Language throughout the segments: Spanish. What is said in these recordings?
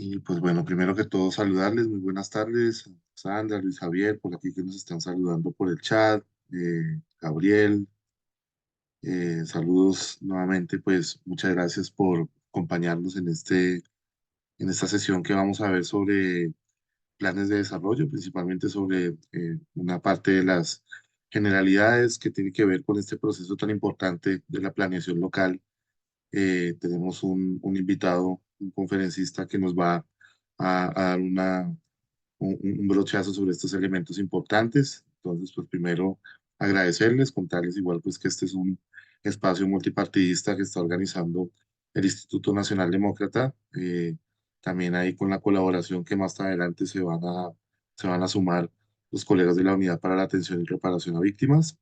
Y pues bueno, primero que todo saludarles, muy buenas tardes, Sandra, Luis Javier, por aquí que nos están saludando por el chat, Gabriel, saludos nuevamente, pues muchas gracias por acompañarnos en esta sesión que vamos a ver sobre planes de desarrollo, principalmente sobre una parte de las generalidades que tiene que ver con este proceso tan importante de la planeación local. Tenemos un invitado, un conferencista que nos va a dar un brochazo sobre estos elementos importantes. Entonces, pues primero agradecerles, contarles igual pues que este es un espacio multipartidista que está organizando el Instituto Nacional Demócrata. También ahí con la colaboración que más adelante se van a sumar los colegas de la Unidad para la Atención y Reparación a Víctimas.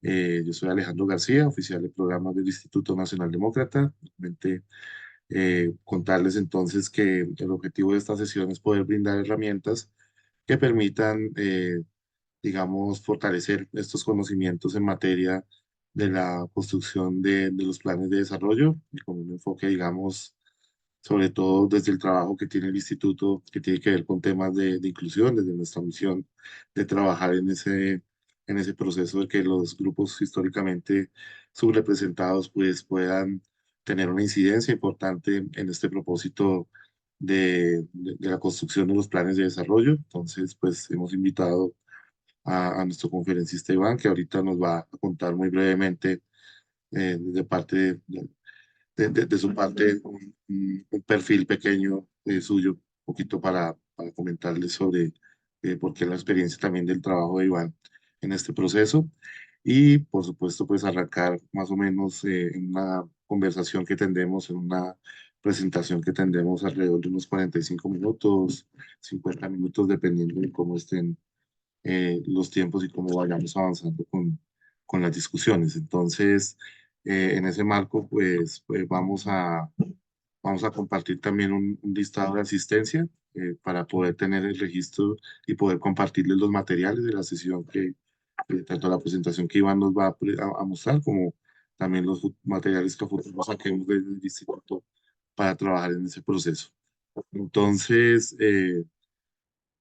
Yo soy Alejandro García, oficial de programas del Instituto Nacional Demócrata. Realmente, contarles entonces que el objetivo de esta sesión es poder brindar herramientas que permitan, digamos, fortalecer estos conocimientos en materia de la construcción de los planes de desarrollo y con un enfoque, digamos, sobre todo desde el trabajo que tiene el instituto, que tiene que ver con temas de inclusión, desde nuestra misión de trabajar en ese proceso de que los grupos históricamente subrepresentados pues puedan tener una incidencia importante en este propósito de la construcción de los planes de desarrollo. Entonces, pues hemos invitado a nuestro conferencista Iván, que ahorita nos va a contar muy brevemente de parte de su parte un perfil pequeño suyo, un poquito para comentarles sobre por qué la experiencia también del trabajo de Iván en este proceso y por supuesto pues arrancar más o menos en una conversación que tendremos, en una presentación que tendremos alrededor de unos 45 minutos, 50 minutos, dependiendo de cómo estén los tiempos y cómo vayamos avanzando con las discusiones. Entonces, en ese marco, pues vamos a compartir también un listado de asistencia para poder tener el registro y poder compartirles los materiales de la sesión tanto la presentación que Iván nos va a mostrar como también los materiales que a futuro saquemos del instituto para trabajar en ese proceso. Entonces,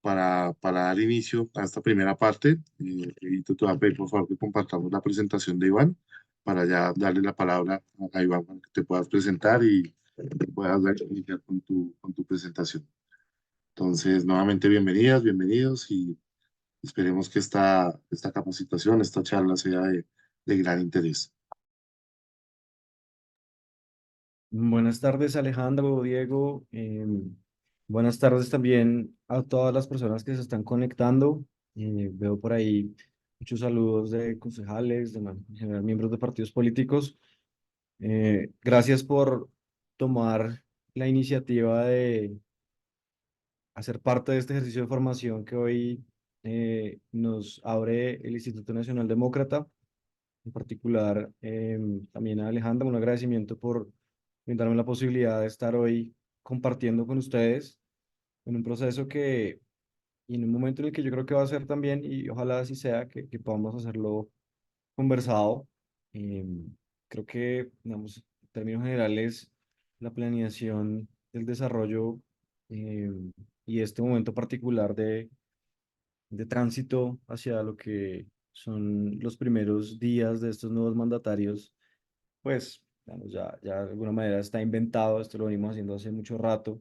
para dar inicio a esta primera parte, y te voy a pedir por favor que compartamos la presentación de Iván para ya darle la palabra a Iván para que te puedas presentar y puedas iniciar con tu presentación. Entonces, nuevamente bienvenidas, bienvenidos y esperemos que esta capacitación, esta charla sea de gran interés. Buenas tardes, Alejandro, Diego. Buenas tardes también a todas las personas que se están conectando. Veo por ahí muchos saludos de concejales, en general miembros de partidos políticos. Gracias por tomar la iniciativa de hacer parte de este ejercicio de formación que hoy nos abre el Instituto Nacional Demócrata. En particular, también a Alejandra, un agradecimiento por brindarme la posibilidad de estar hoy compartiendo con ustedes en un proceso y en un momento en el que yo creo que va a ser también, y ojalá así sea, que podamos hacerlo conversado. Creo que, digamos, en términos generales, la planeación del desarrollo y este momento particular de tránsito hacia lo que son los primeros días de estos nuevos mandatarios, pues digamos, ya de alguna manera está inventado, esto lo venimos haciendo hace mucho rato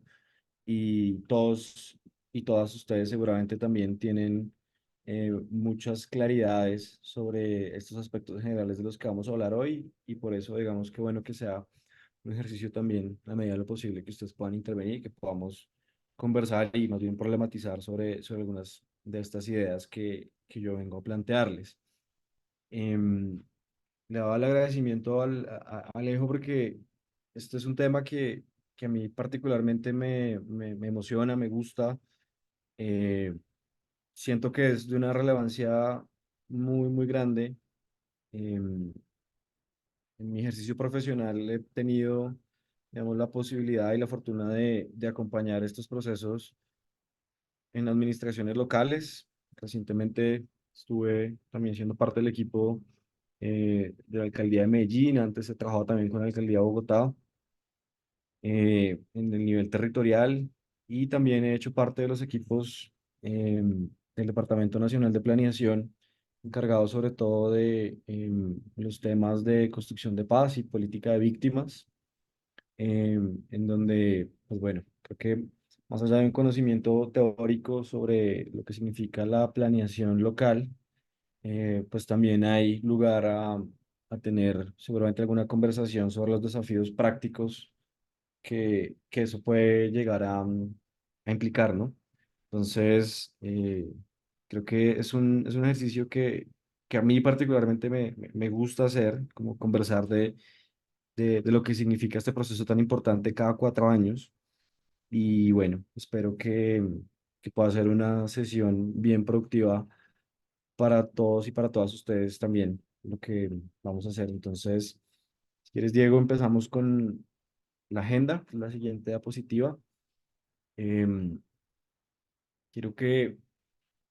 y todos y todas ustedes seguramente también tienen muchas claridades sobre estos aspectos generales de los que vamos a hablar hoy y por eso digamos que bueno que sea un ejercicio también a medida de lo posible que ustedes puedan intervenir y que podamos conversar y más bien problematizar sobre algunas de estas ideas que yo vengo a plantearles. Em, Le daba el agradecimiento a Alejo porque este es un tema que a mí particularmente me emociona, me gusta. eh, Siento que es de una relevancia muy grande. em, en mi ejercicio profesional he tenido, digamos, la posibilidad y la fortuna de acompañar estos procesos en administraciones locales. Recientemente estuve también siendo parte del equipo de la alcaldía de Medellín, antes he trabajado también con la alcaldía de Bogotá en el nivel territorial y también he hecho parte de los equipos del Departamento Nacional de Planeación, encargados sobre todo de los temas de construcción de paz y política de víctimas, en donde, pues bueno, creo que más allá de un conocimiento teórico sobre lo que significa la planeación local, pues también hay lugar a tener seguramente alguna conversación sobre los desafíos prácticos que eso puede llegar a implicar, ¿no? Entonces, creo que es un ejercicio que a mí particularmente me gusta hacer, como conversar de lo que significa este proceso tan importante cada 4 años. Y bueno, espero que pueda ser una sesión bien productiva para todos y para todas ustedes también, lo que vamos a hacer. Entonces, si quieres, Diego, empezamos con la agenda, la siguiente diapositiva. Em, Quiero que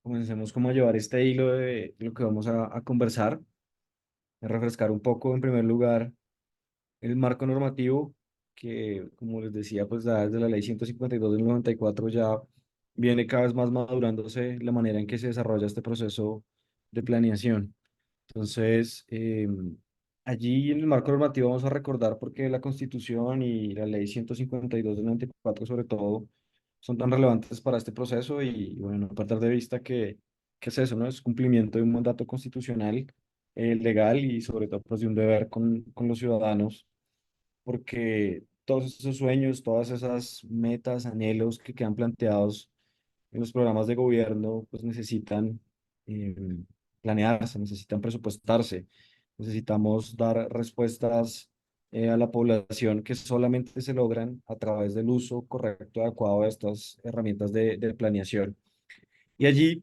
comencemos como a llevar este hilo de lo que vamos a conversar, a refrescar un poco, en primer lugar, el marco normativo que, como les decía, pues da desde la ley 152 del 94 ya viene cada vez más madurándose la manera en que se desarrolla este proceso de planeación. Entonces, allí en el marco normativo vamos a recordar por qué la Constitución y la Ley 152 del 94 sobre todo son tan relevantes para este proceso y bueno, no perder de vista que es eso, ¿no? Es cumplimiento de un mandato constitucional, legal y sobre todo pues de un deber con los ciudadanos, porque todos esos sueños, todas esas metas, anhelos que quedan planteados en los programas de gobierno, pues necesitan eh, planearse, necesitan presupuestarse, necesitamos dar respuestas a la población que solamente se logran a través del uso correcto y adecuado de estas herramientas de planeación. Y allí,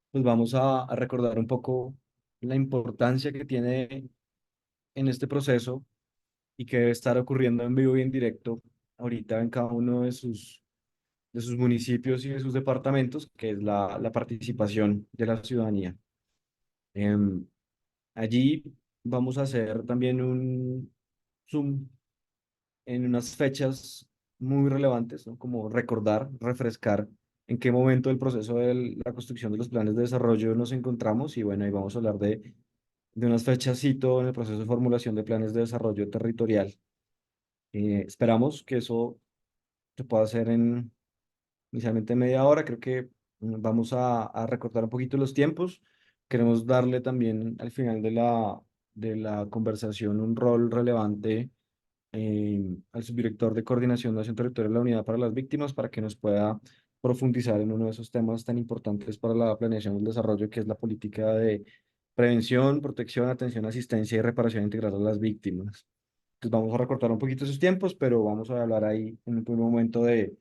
pues vamos a recordar un poco la importancia que tiene en este proceso y que debe estar ocurriendo en vivo y en directo ahorita en cada uno de sus municipios y de sus departamentos, que es la participación de la ciudadanía. Em, Allí vamos a hacer también un zoom en unas fechas muy relevantes, ¿no? Como recordar, refrescar en qué momento del proceso de la construcción de los planes de desarrollo nos encontramos y bueno, ahí vamos a hablar de unas fechas, cito, en el proceso de formulación de planes de desarrollo territorial. Esperamos que eso se pueda hacer en inicialmente media hora. Creo que vamos a recortar un poquito los tiempos. Queremos darle también al final de la conversación un rol relevante al subdirector de Coordinación de Acción Territorial de la Unidad para las Víctimas para que nos pueda profundizar en uno de esos temas tan importantes para la planeación del desarrollo, que es la política de prevención, protección, atención, asistencia y reparación integral a las víctimas. Entonces vamos a recortar un poquito esos tiempos, pero vamos a hablar ahí en un primer momento de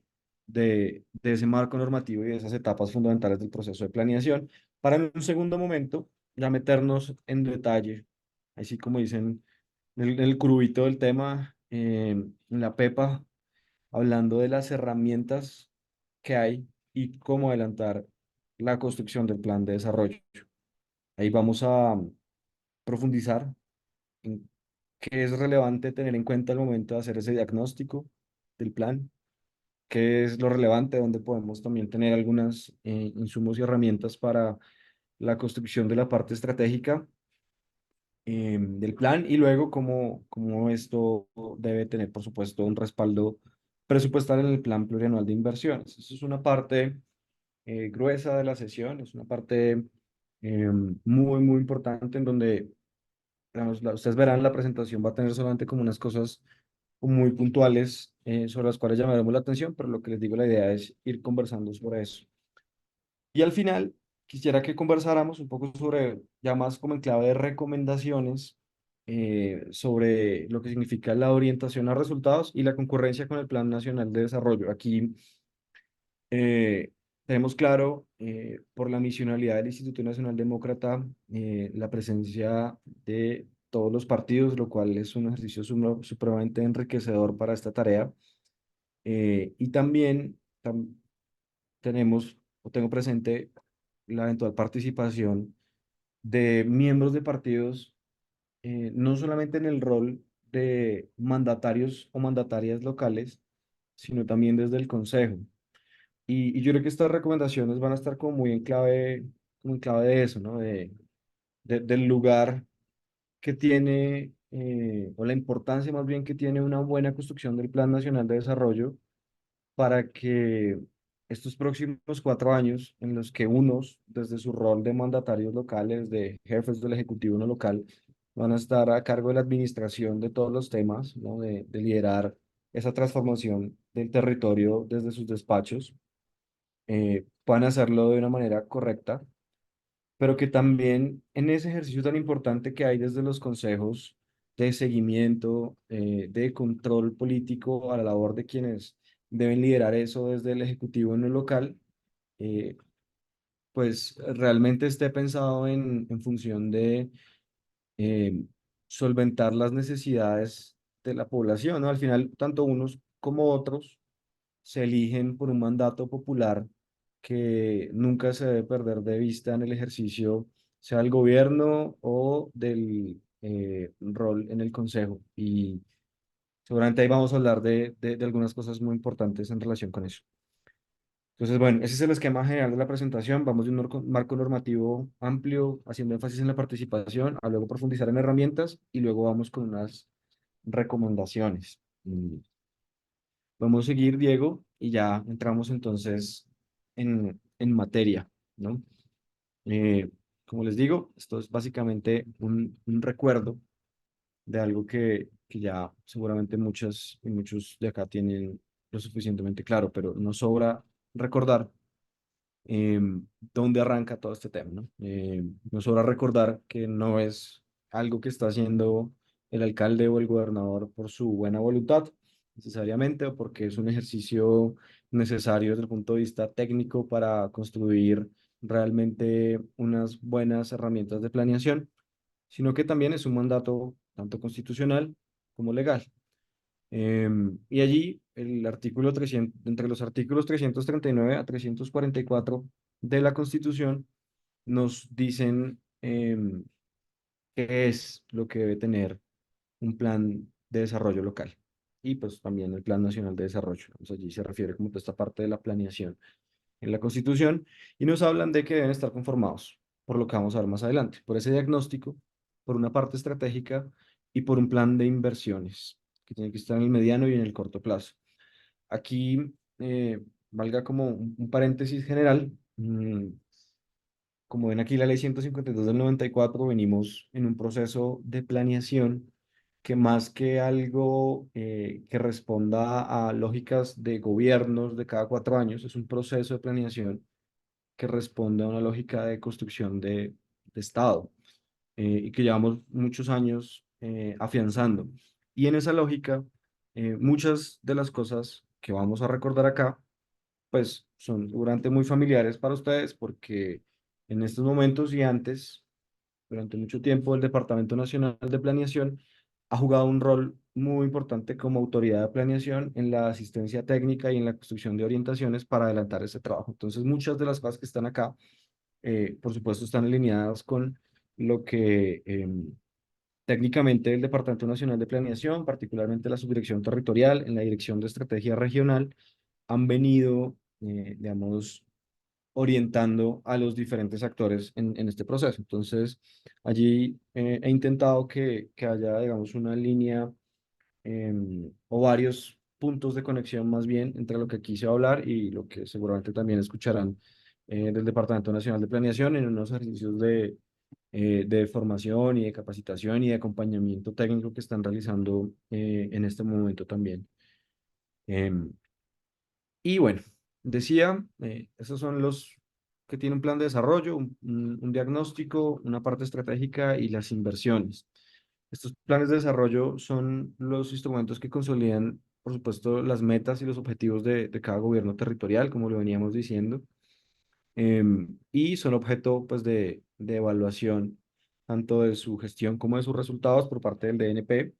ese marco normativo y de esas etapas fundamentales del proceso de planeación, para en un segundo momento ya meternos en detalle, así como dicen en el crudito del tema, en la pepa, hablando de las herramientas que hay y cómo adelantar la construcción del plan de desarrollo. Ahí vamos a profundizar en qué es relevante tener en cuenta al momento de hacer ese diagnóstico del plan, qué es lo relevante, donde podemos también tener algunos insumos y herramientas para la construcción de la parte estratégica del plan y luego cómo esto debe tener, por supuesto, un respaldo presupuestal en el plan plurianual de inversiones. Eso es una parte gruesa de la sesión, es una parte muy importante en donde digamos, ustedes verán, la presentación va a tener solamente como unas cosas muy puntuales sobre las cuales llamaremos la atención, pero lo que les digo, la idea es ir conversando sobre eso. Y al final, quisiera que conversáramos un poco sobre, ya más como en clave de recomendaciones, sobre lo que significa la orientación a resultados y la concurrencia con el Plan Nacional de Desarrollo. Aquí tenemos claro, por la misionalidad del Instituto Nacional Demócrata, la presencia de todos los partidos, lo cual es un ejercicio supremamente enriquecedor para esta tarea. Y también tenemos, o tengo presente, la eventual participación de miembros de partidos, no solamente en el rol de mandatarios o mandatarias locales, sino también desde el Consejo. Y yo creo que estas recomendaciones van a estar como muy como en clave de eso, ¿no? Del lugar que tiene, o la importancia más bien que tiene una buena construcción del Plan Nacional de Desarrollo para que estos próximos 4 años, en los que unos, desde su rol de mandatarios locales, de jefes del Ejecutivo no local, van a estar a cargo de la administración de todos los temas, ¿no? De liderar esa transformación del territorio desde sus despachos, puedan hacerlo de una manera correcta, pero que también en ese ejercicio tan importante que hay desde los consejos de seguimiento, de control político a la labor de quienes deben liderar eso desde el Ejecutivo en el local, eh, pues realmente esté pensado en función de eh, solventar las necesidades de la población, ¿no? Al final, tanto unos como otros se eligen por un mandato popular que nunca se debe perder de vista en el ejercicio, sea del gobierno o del rol en el consejo. Y seguramente ahí vamos a hablar de algunas cosas muy importantes en relación con eso. Entonces, bueno, ese es el esquema general de la presentación. Vamos de un marco normativo amplio, haciendo énfasis en la participación, a luego profundizar en herramientas y luego vamos con unas recomendaciones. Vamos a seguir, Diego, y ya entramos entonces en materia, ¿no? Eh, Como les digo, esto es básicamente un recuerdo de algo que ya seguramente muchas y muchos de acá tienen lo suficientemente claro, pero no sobra recordar dónde arranca todo este tema, ¿no? No sobra recordar que no es algo que está haciendo el alcalde o el gobernador por su buena voluntad, necesariamente, o porque es un ejercicio necesario desde el punto de vista técnico para construir realmente unas buenas herramientas de planeación, sino que también es un mandato tanto constitucional como legal. Y allí el artículo 300, entre los artículos 339 a 344 de la Constitución nos dicen qué es lo que debe tener un plan de desarrollo local y pues también el Plan Nacional de Desarrollo. Entonces, allí se refiere como a toda esta parte de la planeación en la Constitución y nos hablan de que deben estar conformados, por lo que vamos a ver más adelante, por ese diagnóstico, por una parte estratégica y por un plan de inversiones que tiene que estar en el mediano y en el corto plazo. Aquí, valga como un paréntesis general, como ven aquí la ley 152 del 94, venimos en un proceso de planeación que más que algo que responda a lógicas de gobiernos de cada 4 años, es un proceso de planeación que responde a una lógica de construcción de Estado y que llevamos muchos años afianzando. Y en esa lógica, muchas de las cosas que vamos a recordar acá, pues son seguramente muy familiares para ustedes porque en estos momentos y antes, durante mucho tiempo, el Departamento Nacional de Planeación ha jugado un rol muy importante como autoridad de planeación en la asistencia técnica y en la construcción de orientaciones para adelantar ese trabajo. Entonces, muchas de las cosas que están acá, por supuesto, están alineadas con lo que técnicamente el Departamento Nacional de Planeación, particularmente la Subdirección Territorial, en la Dirección de Estrategia Regional, han venido, digamos, orientando a los diferentes actores en este proceso. Entonces, allí he intentado que haya, digamos, una línea o varios puntos de conexión más bien entre lo que aquí se va a hablar y lo que seguramente también escucharán del Departamento Nacional de Planeación en unos ejercicios de formación y de capacitación y de acompañamiento técnico que están realizando en este momento también. Em, y bueno, decía, esos son los que tienen un plan de desarrollo, un diagnóstico, una parte estratégica y las inversiones. Estos planes de desarrollo son los instrumentos que consolidan, por supuesto, las metas y los objetivos de cada gobierno territorial, como lo veníamos diciendo, y son objeto, pues, de evaluación tanto de su gestión como de sus resultados por parte del DNP,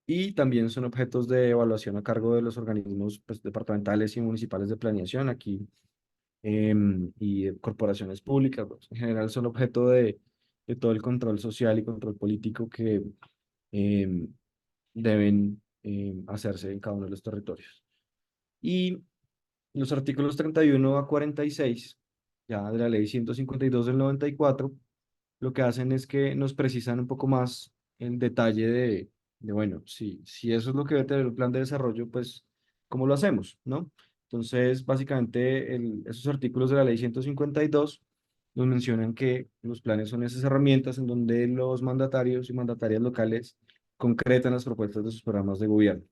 y también son objetos de evaluación a cargo de los organismos, pues, departamentales y municipales de planeación aquí, y de corporaciones públicas. Pues, en general son objeto de todo el control social y control político que em, deben hacerse en cada uno de los territorios. Y los artículos 31 a 46, ya de la ley 152 del 94, lo que hacen es que nos precisan un poco más el detalle bueno, si eso es lo que debe tener el plan de desarrollo, pues, ¿cómo lo hacemos, no? Entonces, básicamente, esos artículos de la ley 152 nos mencionan que los planes son esas herramientas en donde los mandatarios y mandatarias locales concretan las propuestas de sus programas de gobierno.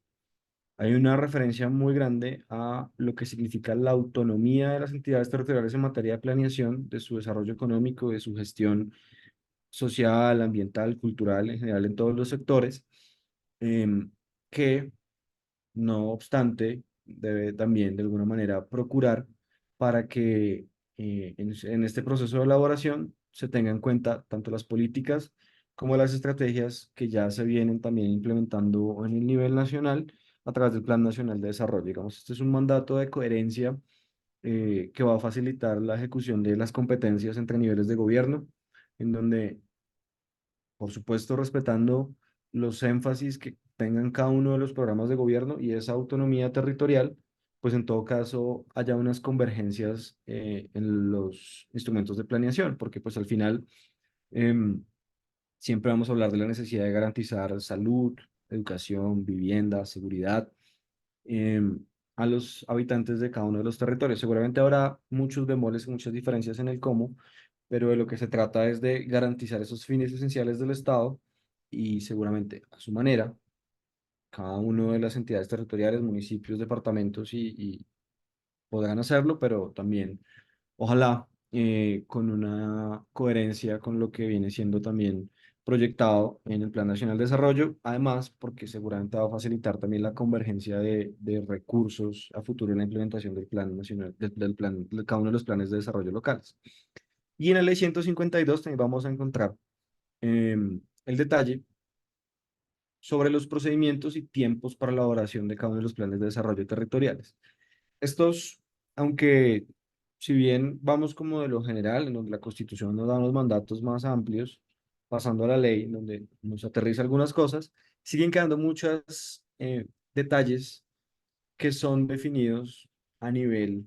Hay una referencia muy grande a lo que significa la autonomía de las entidades territoriales en materia de planeación, de su desarrollo económico, de su gestión social, ambiental, cultural, en general en todos los sectores, que no obstante debe también de alguna manera procurar para que en este proceso de elaboración se tengan en cuenta tanto las políticas como las estrategias que ya se vienen también implementando en el nivel nacional a través del Plan Nacional de Desarrollo. Digamos, este es un mandato de coherencia que va a facilitar la ejecución de las competencias entre niveles de gobierno, en donde por supuesto, respetando los énfasis que tengan cada uno de los programas de gobierno y esa autonomía territorial, pues en todo caso haya unas convergencias en los instrumentos de planeación, porque pues al final em, siempre vamos a hablar de la necesidad de garantizar salud, educación, vivienda, seguridad em, a los habitantes de cada uno de los territorios. Seguramente habrá muchos bemoles y muchas diferencias en el cómo, pero de lo que se trata es de garantizar esos fines esenciales del Estado y seguramente a su manera, cada uno de las entidades territoriales, municipios, departamentos y podrán hacerlo, pero también ojalá con una coherencia con lo que viene siendo también proyectado en el Plan Nacional de Desarrollo, además porque seguramente va a facilitar también la convergencia de recursos a futuro en la implementación del Plan Nacional, del plan, de cada uno de los planes de desarrollo locales. Y en la ley 152 también vamos a encontrar el detalle sobre los procedimientos y tiempos para la elaboración de cada uno de los planes de desarrollo territoriales. Estos, aunque si bien vamos como de lo general, en donde la Constitución nos da unos mandatos más amplios, pasando a la ley, donde nos aterriza algunas cosas, siguen quedando muchos detalles que son definidos a nivel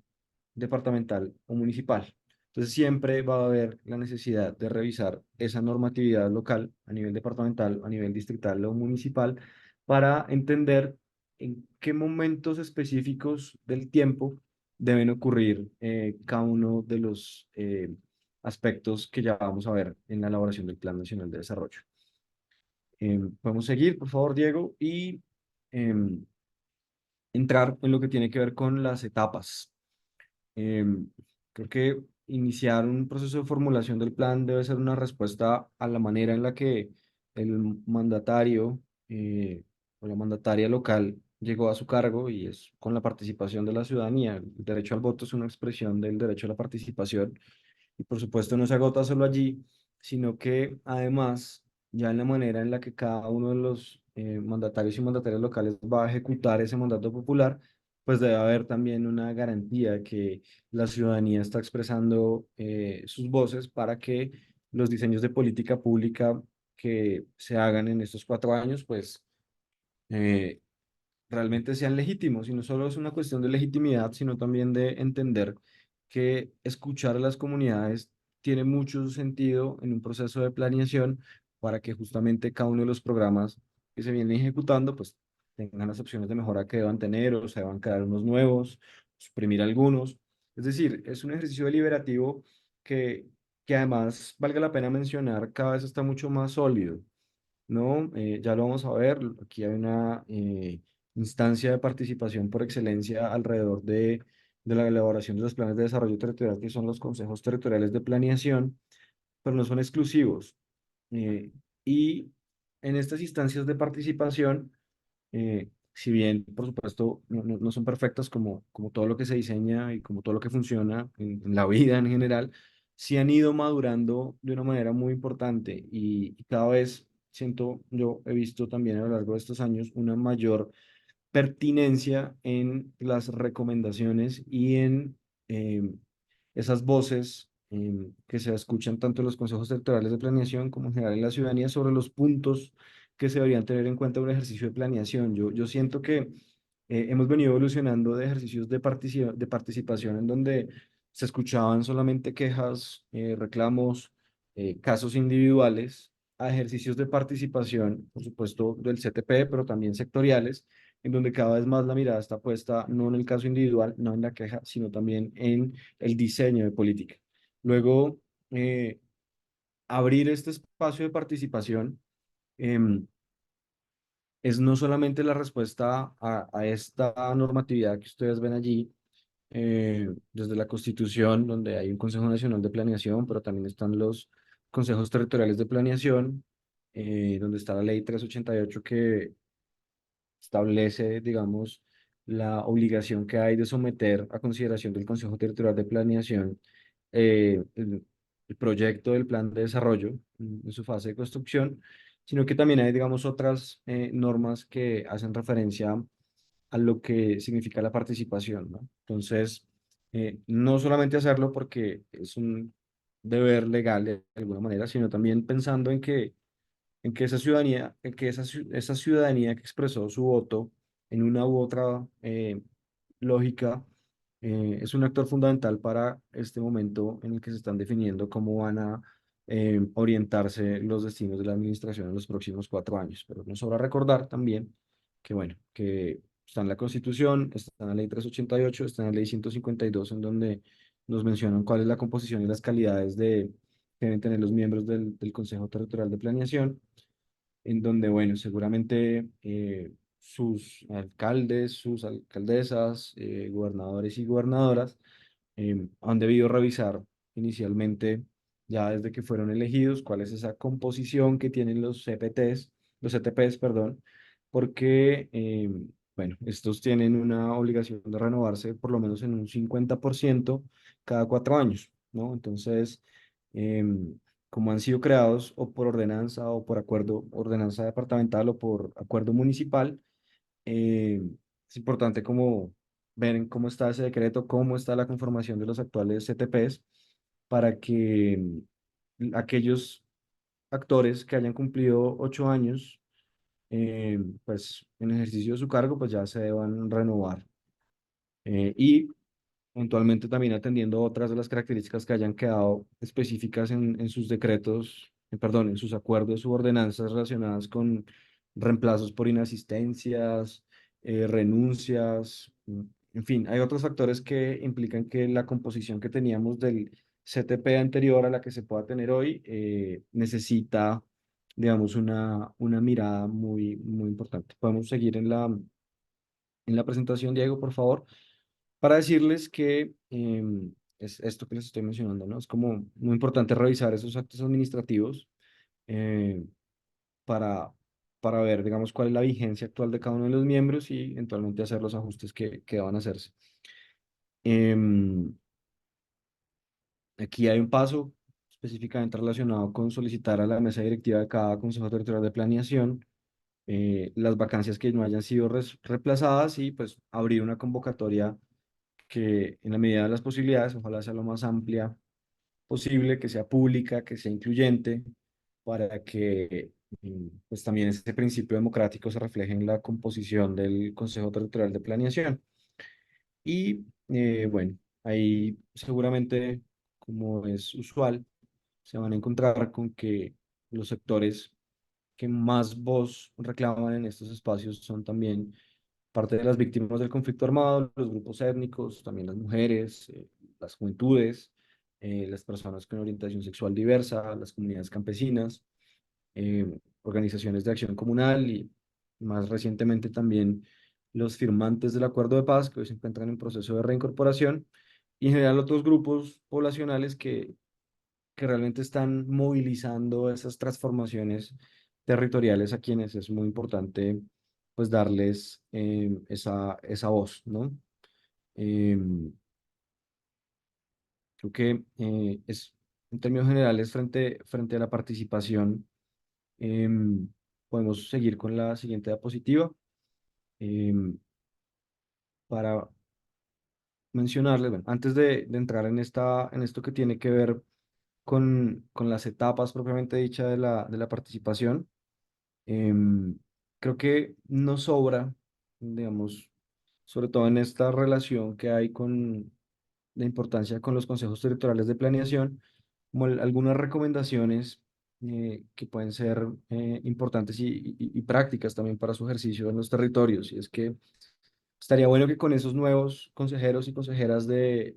departamental o municipal. Entonces siempre va a haber la necesidad de revisar esa normatividad local a nivel departamental, a nivel distrital o municipal para entender en qué momentos específicos del tiempo deben ocurrir cada uno de los aspectos que ya vamos a ver en la elaboración del Plan Nacional de Desarrollo. Podemos seguir, por favor, Diego, y em, entrar en lo que tiene que ver con las etapas. Em, Creo que iniciar un proceso de formulación del plan debe ser una respuesta a la manera en la que el mandatario eh, o la mandataria local llegó a su cargo y es con la participación de la ciudadanía. El derecho al voto es una expresión del derecho a la participación y por supuesto no se agota solo allí, sino que además ya en la manera en la que cada uno de los mandatarios y mandatarias locales va a ejecutar ese mandato popular, pues debe haber también una garantía de que la ciudadanía está expresando sus voces para que los diseños de política pública que se hagan en estos 4 años, pues eh, realmente sean legítimos. Y no solo es una cuestión de legitimidad, sino también de entender que escuchar a las comunidades tiene mucho sentido en un proceso de planeación para que justamente cada uno de los programas que se vienen ejecutando, pues tengan las opciones de mejora que deban tener o se deban crear unos nuevos, suprimir algunos. Es decir, es un ejercicio deliberativo que, que además, valga la pena mencionar, cada vez está mucho más sólido. ¿No? Ya lo vamos a ver. Aquí hay una instancia de participación por excelencia alrededor de la elaboración de los planes de desarrollo territorial, que son los consejos territoriales de planeación, pero no son exclusivos. Eh, y en estas instancias de participación, si bien, por supuesto, no son perfectas como todo lo que se diseña y como todo lo que funciona en la vida en general, sí han ido madurando de una manera muy importante y cada vez siento, yo he visto también a lo largo de estos años una mayor pertinencia en las recomendaciones y en esas voces que se escuchan tanto en los consejos territoriales de planeación como en general en la ciudadanía sobre los puntos que se deberían tener en cuenta en un ejercicio de planeación. Yo siento que hemos venido evolucionando de ejercicios de participación en donde se escuchaban solamente quejas, reclamos, casos individuales, a ejercicios de participación, por supuesto, del CTP, pero también sectoriales, en donde cada vez más la mirada está puesta no en el caso individual, no en la queja, sino también en el diseño de política. Luego, eh, abrir este espacio de participación em, es no solamente la respuesta a esta normatividad que ustedes ven allí, desde la Constitución, donde hay un Consejo Nacional de Planeación, pero también están los consejos territoriales de planeación, donde está la Ley 388 que establece, digamos, la obligación que hay de someter a consideración del Consejo Territorial de Planeación el proyecto del plan de desarrollo en su fase de construcción, sino que también hay, digamos, otras normas que hacen referencia a lo que significa la participación, ¿no? Entonces, no solamente hacerlo porque es un deber legal de alguna manera, sino también pensando en que esa ciudadanía, en que esa ciudadanía que expresó su voto en una u otra lógica, es un actor fundamental para este momento en el que se están definiendo cómo van a orientarse los destinos de la administración en los próximos 4 años. Pero nos sobra recordar también que, bueno, que está en la Constitución, está en la Ley 388, está en la Ley 152, en donde nos mencionan cuál es la composición y las calidades que deben tener los miembros del Consejo Territorial de Planeación, en donde, bueno, seguramente sus alcaldes, sus alcaldesas, gobernadores y gobernadoras han debido revisar inicialmente, ya desde que fueron elegidos, cuál es esa composición que tienen los CTPs, perdón, porque, bueno, estos tienen una obligación de renovarse por lo menos en un 50% cada 4 años, ¿no? Entonces, como han sido creados o por ordenanza o por acuerdo, ordenanza departamental o por acuerdo municipal, eh, es importante como ver en cómo está ese decreto, cómo está la conformación de los actuales CTPs, para que aquellos actores que hayan cumplido 8 años, pues en ejercicio de su cargo, pues ya se deban renovar. Y eventualmente también atendiendo otras de las características que hayan quedado específicas en sus decretos, perdón, en sus acuerdos u ordenanzas relacionadas con reemplazos por inasistencias, renuncias, en fin, hay otros factores que implican que la composición que teníamos del CTP anterior a la que se pueda tener hoy necesita, digamos, una mirada muy, muy importante. Podemos seguir en la presentación, Diego, por favor, para decirles que es esto que les estoy mencionando, ¿no? Es como muy importante revisar esos actos administrativos eh, para, para ver, digamos, cuál es la vigencia actual de cada uno de los miembros y eventualmente hacer los ajustes que van a hacerse. Em, Aquí hay un paso específicamente relacionado con solicitar a la mesa directiva de cada Consejo Territorial de Planeación las vacancias que no hayan sido reemplazadas y pues abrir una convocatoria que en la medida de las posibilidades, ojalá sea lo más amplia posible, que sea pública, que sea incluyente, para que pues también ese principio democrático se refleje en la composición del Consejo Territorial de Planeación. Y bueno, ahí seguramente, como es usual, se van a encontrar con que los sectores que más voz reclaman en estos espacios son también parte de las víctimas del conflicto armado, los grupos étnicos, también las mujeres, las juventudes, las personas con orientación sexual diversa, las comunidades campesinas, organizaciones de acción comunal y más recientemente también los firmantes del acuerdo de paz que hoy se encuentran en proceso de reincorporación y en general otros grupos poblacionales que realmente están movilizando esas transformaciones territoriales a quienes es muy importante pues darles esa voz, ¿no? Em, Creo que es, en términos generales, frente a la participación, em, podemos seguir con la siguiente diapositiva em, para mencionarles, bueno, antes de entrar en esto que tiene que ver con las etapas propiamente dicha de la participación. Creo que no sobra, digamos, sobre todo en esta relación que hay con la importancia con los consejos territoriales de planeación, como algunas recomendaciones que pueden ser importantes y prácticas también para su ejercicio en los territorios. Y es que estaría bueno que con esos nuevos consejeros y consejeras de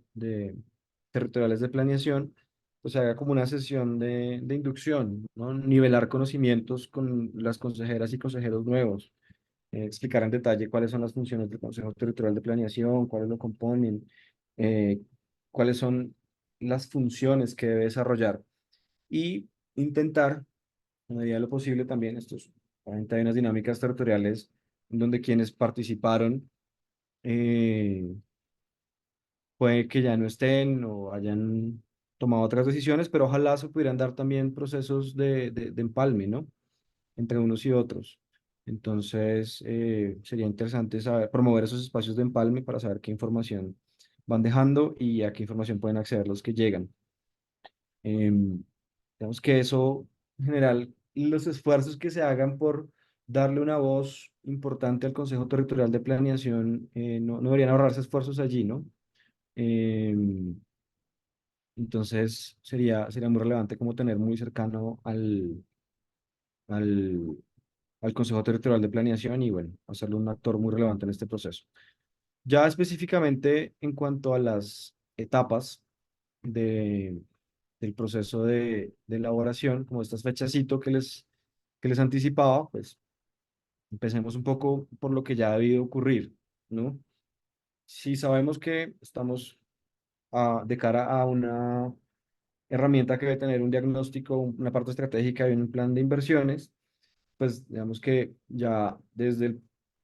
territoriales de planeación, pues se haga como una sesión de inducción, ¿no? Nivelar conocimientos con las consejeras y consejeros nuevos, explicar en detalle cuáles son las funciones del Consejo Territorial de Planeación, cuáles lo componen, eh, cuáles son las funciones que debe desarrollar y intentar, en la medida de lo posible también, obviamente hay unas dinámicas territoriales en donde quienes participaron eh, puede que ya no estén o hayan tomado otras decisiones, pero ojalá se pudieran dar también procesos de empalme, ¿no? Entre unos y otros. Entonces, sería interesante saber, promover esos espacios de empalme para saber qué información van dejando y a qué información pueden acceder los que llegan. Em, digamos que eso, en general, los esfuerzos que se hagan por darle una voz importante al Consejo Territorial de Planeación, no deberían ahorrarse esfuerzos allí, ¿no? Em, entonces, sería muy relevante como tener muy cercano al, al Consejo Territorial de Planeación y, bueno, hacerlo un actor muy relevante en este proceso. Ya específicamente en cuanto a las etapas de, del proceso de elaboración, como estas fechacito que les anticipaba, pues empecemos un poco por lo que ya ha debido ocurrir, ¿no? Si sabemos que estamos de cara a una herramienta que debe tener un diagnóstico, una parte estratégica y un plan de inversiones, pues digamos que ya desde el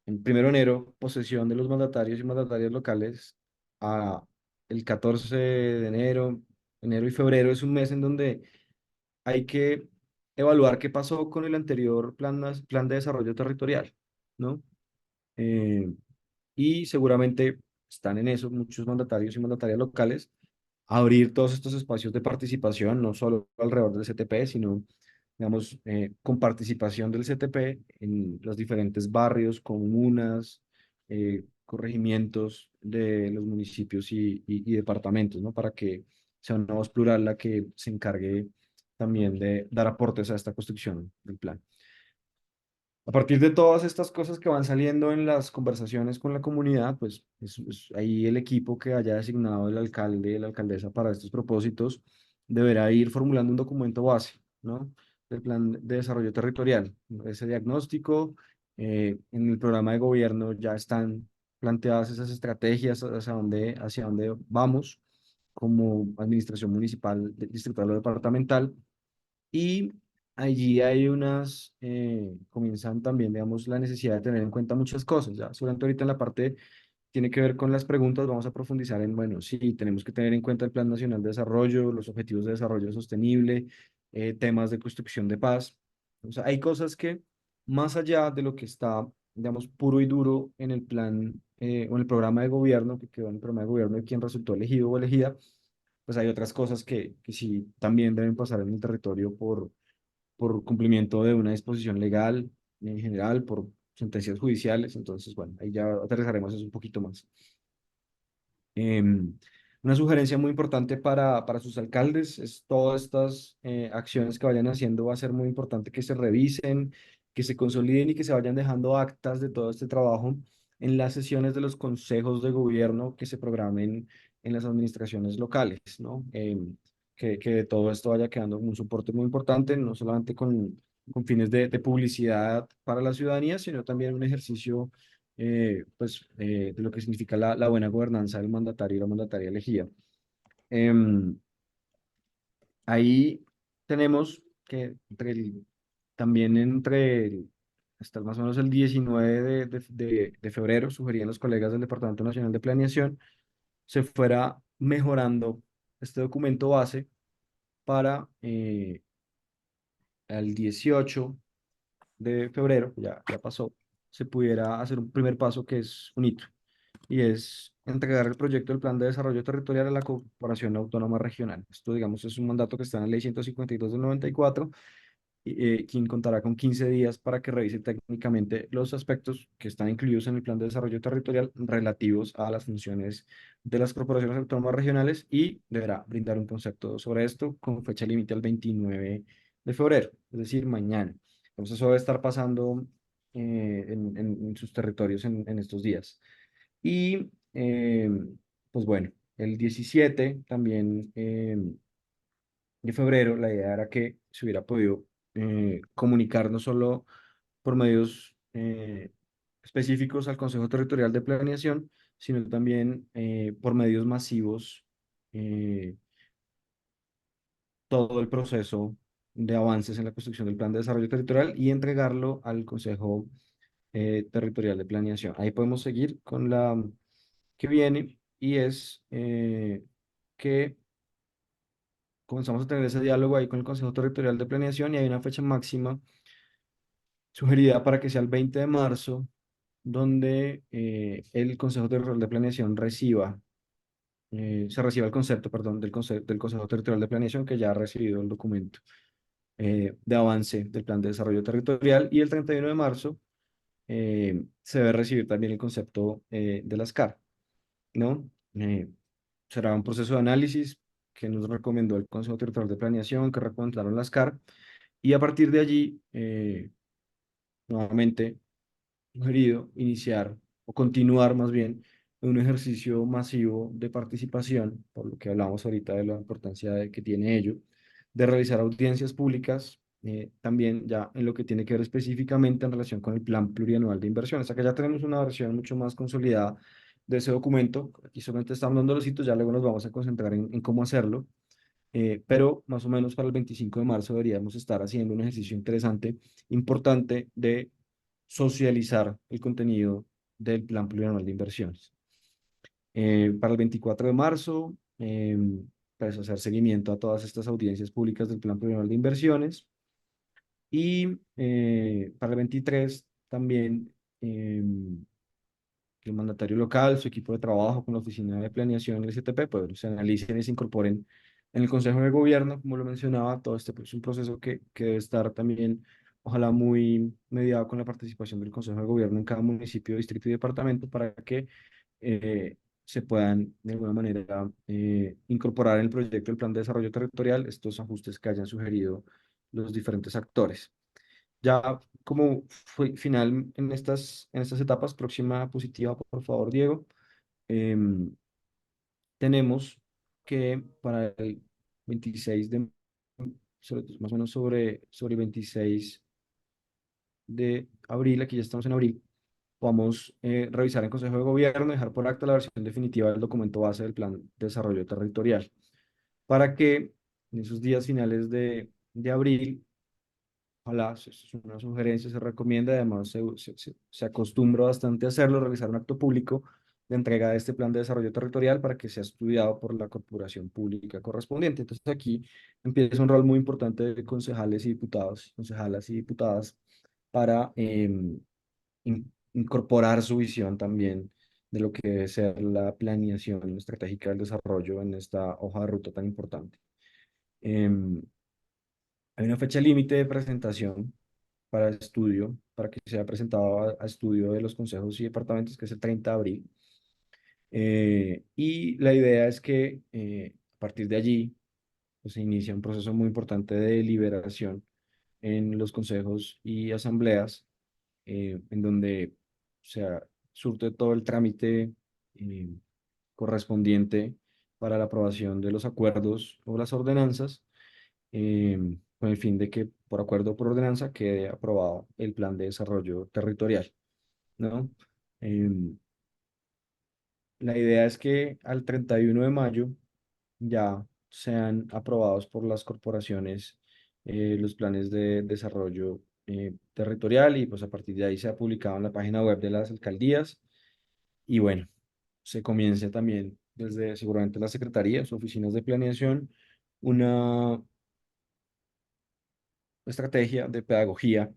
1 de enero, posesión de los mandatarios y mandatarias locales a el 14 de enero, enero y febrero es un mes en donde hay que evaluar qué pasó con el anterior plan de desarrollo territorial, ¿no? Eh, y seguramente están en eso muchos mandatarios y mandatarias locales, abrir todos estos espacios de participación, no solo alrededor del CTP, sino, digamos, con participación del CTP en los diferentes barrios, comunas, corregimientos de los municipios y departamentos, ¿no? Para que sea una voz plural la que se encargue también de dar aportes a esta construcción del plan. A partir de todas estas cosas que van saliendo en las conversaciones con la comunidad, pues ahí el equipo que haya designado el alcalde, la alcaldesa para estos propósitos, deberá ir formulando un documento base, ¿no? Del plan de desarrollo territorial. Ese diagnóstico, en el programa de gobierno ya están planteadas esas estrategias hacia dónde vamos como administración municipal, distrital o departamental y allí hay comienzan también, digamos, la necesidad de tener en cuenta muchas cosas. Ya, seguramente ahorita en la parte tiene que ver con las preguntas, vamos a profundizar en, bueno, sí, tenemos que tener en cuenta el Plan Nacional de Desarrollo, los Objetivos de Desarrollo Sostenible, temas de construcción de paz. O sea, hay cosas que, más allá de lo que está, digamos, puro y duro en el plan o en el programa de gobierno, que quedó en el programa de gobierno de quien resultó elegido o elegida, pues hay otras cosas que sí también deben pasar en el territorio por cumplimiento de una disposición legal en general, por sentencias judiciales. Entonces, bueno, ahí ya aterrizaremos eso un poquito más. Em, una sugerencia muy importante para sus alcaldes es todas estas acciones que vayan haciendo, va a ser muy importante que se revisen, que se consoliden y que se vayan dejando actas de todo este trabajo en las sesiones de los consejos de gobierno que se programen en las administraciones locales, ¿no? Que todo esto vaya quedando como un soporte muy importante, no solamente con fines de publicidad para la ciudadanía, sino también un ejercicio de lo que significa la buena gobernanza del mandatario y la mandataria elegida. Em, ahí tenemos que también hasta más o menos el 19 de febrero, sugerían los colegas del Departamento Nacional de Planeación, se fuera mejorando este documento base para el 18 de febrero, ya pasó, se pudiera hacer un primer paso que es un hito y es entregar el proyecto del Plan de Desarrollo Territorial a la Corporación Autónoma Regional. Esto, digamos, es un mandato que está en la Ley 152 del 94 quien contará con 15 días para que revise técnicamente los aspectos que están incluidos en el Plan de Desarrollo Territorial relativos a las funciones de las corporaciones autónomas regionales y deberá brindar un concepto sobre esto con fecha límite al 29 de febrero, es decir, mañana. Entonces, eso debe estar pasando en sus territorios en estos días. Y, pues bueno, el 17 también de febrero, la idea era que se hubiera podido comunicar no solo por medios específicos al Consejo Territorial de Planeación, sino también por medios masivos eh, todo el proceso de avances en la construcción del Plan de Desarrollo Territorial y entregarlo al Consejo Territorial de Planeación. Ahí podemos seguir con la que viene y es que comenzamos a tener ese diálogo ahí con el Consejo Territorial de Planeación y hay una fecha máxima sugerida para que sea el 20 de marzo, donde el Consejo Territorial de Planeación se reciba el concepto, perdón, del Consejo Territorial de Planeación que ya ha recibido el documento de avance del Plan de Desarrollo Territorial y el 31 de marzo se debe recibir también el concepto de las CAR, ¿no? Será un proceso de análisis que nos recomendó el Consejo Territorial de Planeación, que recomendaron las CAR, y a partir de allí, nuevamente, sugerido iniciar o continuar más bien un ejercicio masivo de participación, por lo que hablamos ahorita de la importancia que tiene ello, de realizar audiencias públicas, también ya en lo que tiene que ver específicamente en relación con el Plan Plurianual de Inversiones. Acá ya tenemos una versión mucho más consolidada de ese documento. Aquí solamente estamos dando los hitos, ya luego nos vamos a concentrar en cómo hacerlo. Pero más o menos para el 25 de marzo deberíamos estar haciendo un ejercicio interesante, importante de socializar el contenido del Plan Plurianual de Inversiones. Para el 24 de marzo, pues hacer seguimiento a todas estas audiencias públicas del Plan Plurianual de Inversiones. Y para el 23 también el mandatario local, su equipo de trabajo con la Oficina de Planeación y el CTP, pues se analicen y se incorporen en el Consejo de Gobierno, como lo mencionaba, todo este es un proceso que debe estar también, ojalá muy mediado con la participación del Consejo de Gobierno en cada municipio, distrito y departamento para que se puedan de alguna manera incorporar en el proyecto del Plan de Desarrollo Territorial estos ajustes que hayan sugerido los diferentes actores. Ya como fue final en estas etapas, próxima positiva, por favor, Diego, em, tenemos que para el 26 de, más o menos sobre el 26 de abril, aquí ya estamos en abril, podamos revisar en Consejo de Gobierno, dejar por acta la versión definitiva del documento base del Plan de Desarrollo Territorial, para que en esos días finales de abril, ojalá, es una sugerencia, se recomienda, además se acostumbra bastante a hacerlo, realizar un acto público de entrega de este plan de desarrollo territorial para que sea estudiado por la corporación pública correspondiente. Entonces aquí empieza un rol muy importante de concejales y diputados, concejalas y diputadas para incorporar su visión también de lo que debe ser la planeación estratégica del desarrollo en esta hoja de ruta tan importante. Em, Hay una fecha límite de presentación para estudio, para que sea presentado a estudio de los consejos y departamentos, que es el 30 de abril. Y la idea es que a partir de allí pues, se inicia un proceso muy importante de deliberación en los consejos y asambleas, en donde se surte todo el trámite eh, correspondiente para la aprobación de los acuerdos o las ordenanzas con el fin de que por acuerdo o por ordenanza quede aprobado el plan de desarrollo territorial, ¿no? Em, la idea es que al 31 de mayo ya sean aprobados por las corporaciones los planes de desarrollo territorial y pues a partir de ahí se ha publicado en la página web de las alcaldías y bueno, se comience también desde seguramente las secretarías, oficinas de planeación, una estrategia de pedagogía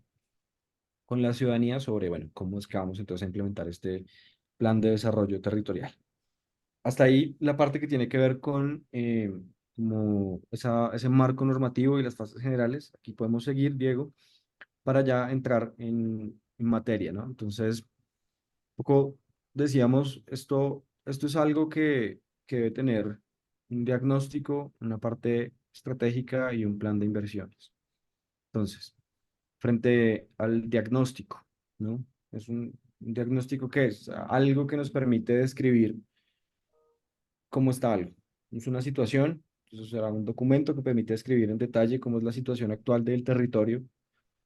con la ciudadanía sobre, bueno, cómo es que vamos entonces a implementar este plan de desarrollo territorial. Hasta ahí la parte que tiene que ver con como ese marco normativo y las fases generales. Aquí podemos seguir, Diego, para ya entrar en materia, ¿no? Entonces, un poco decíamos, esto es algo que debe tener un diagnóstico, una parte estratégica y un plan de inversiones. Entonces, frente al diagnóstico, ¿no? Es un diagnóstico que es algo que nos permite describir cómo está algo. Es una situación, eso será un documento que permite describir en detalle cómo es la situación actual del territorio,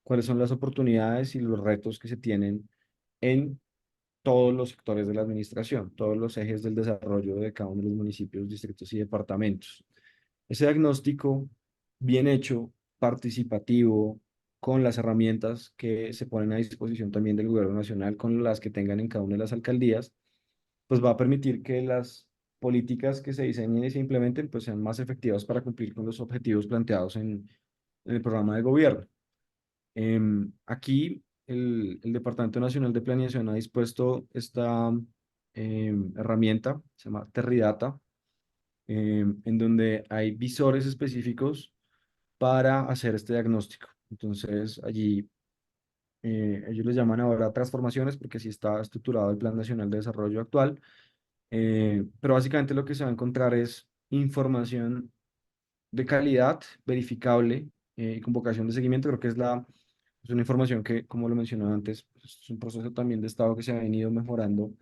cuáles son las oportunidades y los retos que se tienen en todos los sectores de la administración, todos los ejes del desarrollo de cada uno de los municipios, distritos y departamentos. Ese diagnóstico bien hecho, participativo, con las herramientas que se ponen a disposición también del gobierno nacional, con las que tengan en cada una de las alcaldías, pues va a permitir que las políticas que se diseñen y se implementen pues sean más efectivas para cumplir con los objetivos planteados en el programa de gobierno. Aquí el Departamento Nacional de Planeación ha dispuesto esta herramienta, se llama Terridata, en donde hay visores específicos para hacer este diagnóstico. Entonces, allí ellos les llaman ahora transformaciones porque así está estructurado el Plan Nacional de Desarrollo actual. Pero básicamente lo que se va a encontrar es información de calidad, verificable y con vocación de seguimiento. Creo que es una información que, como lo mencioné antes, pues, es un proceso también de estado que se ha venido mejorando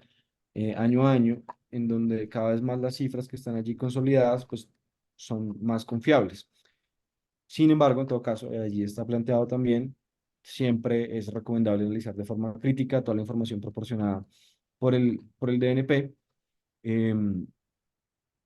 año a año, en donde cada vez más las cifras que están allí consolidadas pues, son más confiables. Sin embargo, en todo caso, allí está planteado también, siempre es recomendable analizar de forma crítica toda la información proporcionada por el DNP. em,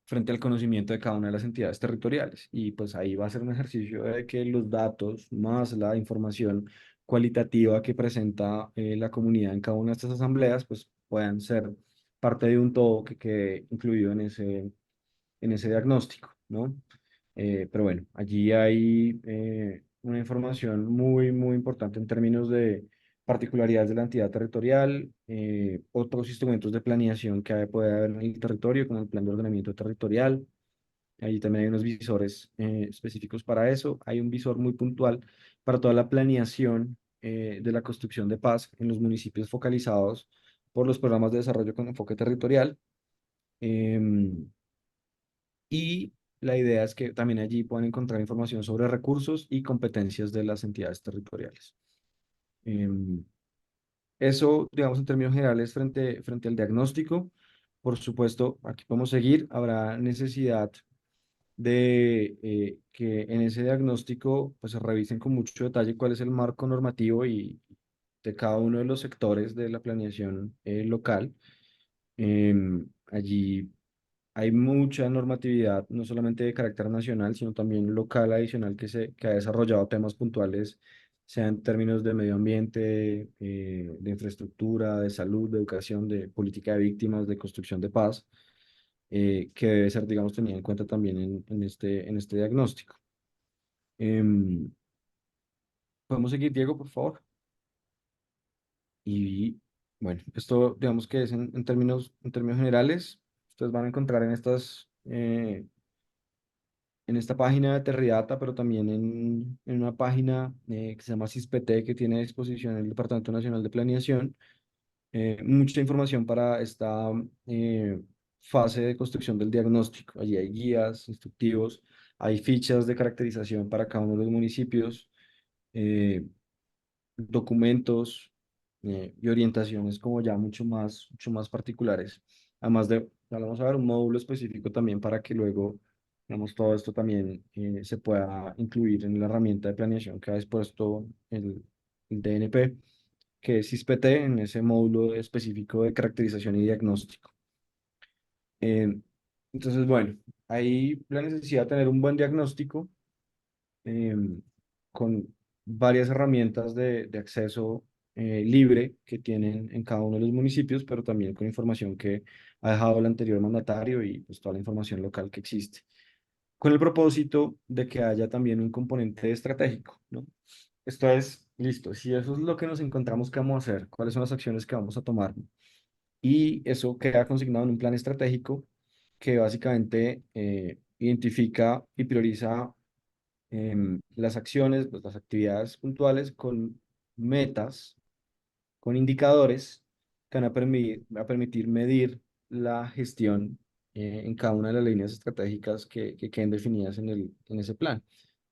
Frente al conocimiento de cada una de las entidades territoriales. Y pues ahí va a ser un ejercicio de que los datos más la información cualitativa que presenta la comunidad en cada una de estas asambleas, pues puedan ser parte de un todo que quede incluido en ese diagnóstico, ¿no? Pero bueno, allí hay una información muy importante en términos de particularidades de la entidad territorial, otros instrumentos de planeación que puede haber en el territorio, como el plan de ordenamiento territorial. Allí también hay unos visores específicos para eso. Hay un visor muy puntual para toda la planeación de la construcción de paz en los municipios focalizados por los programas de desarrollo con enfoque territorial. Em, y la idea es que también allí puedan encontrar información sobre recursos y competencias de las entidades territoriales. Em, Eso, digamos, en términos generales, frente al diagnóstico. Por supuesto, aquí podemos seguir. Habrá necesidad de que en ese diagnóstico pues, se revisen con mucho detalle cuál es el marco normativo y de cada uno de los sectores de la planeación local. Allí hay mucha normatividad, no solamente de carácter nacional, sino también local adicional que ha desarrollado temas puntuales, sea en términos de medio ambiente, de infraestructura, de salud, de educación, de política de víctimas, de construcción de paz, que debe ser, digamos, tenida en cuenta también en este diagnóstico. Em, ¿Podemos seguir, Diego, por favor? Y bueno, esto digamos que es en términos generales. Ustedes van a encontrar en esta página de Terridata, pero también en una página que se llama CISPT, que tiene a disposición el Departamento Nacional de Planeación, mucha información para esta fase de construcción del diagnóstico. Allí hay guías, instructivos, hay fichas de caracterización para cada uno de los municipios, eh, documentos y orientaciones como ya mucho más particulares. Además de, ya vamos a ver un módulo específico también para que luego, digamos, todo esto también se pueda incluir en la herramienta de planeación que ha dispuesto el DNP, que es CISPT, en ese módulo específico de caracterización y diagnóstico. Eh, entonces, bueno, hay la necesidad de tener un buen diagnóstico em, con varias herramientas de acceso libre que tienen en cada uno de los municipios, pero también con información que ha dejado el anterior mandatario y pues toda la información local que existe, con el propósito de que haya también un componente estratégico, ¿no? Esto es, listo, si eso es lo que nos encontramos que vamos a hacer, cuáles son las acciones que vamos a tomar, y eso queda consignado en un plan estratégico que básicamente identifica y prioriza las acciones, pues, las actividades puntuales con metas, con indicadores que van a permitir medir la gestión en cada una de las líneas estratégicas que queden definidas en ese plan,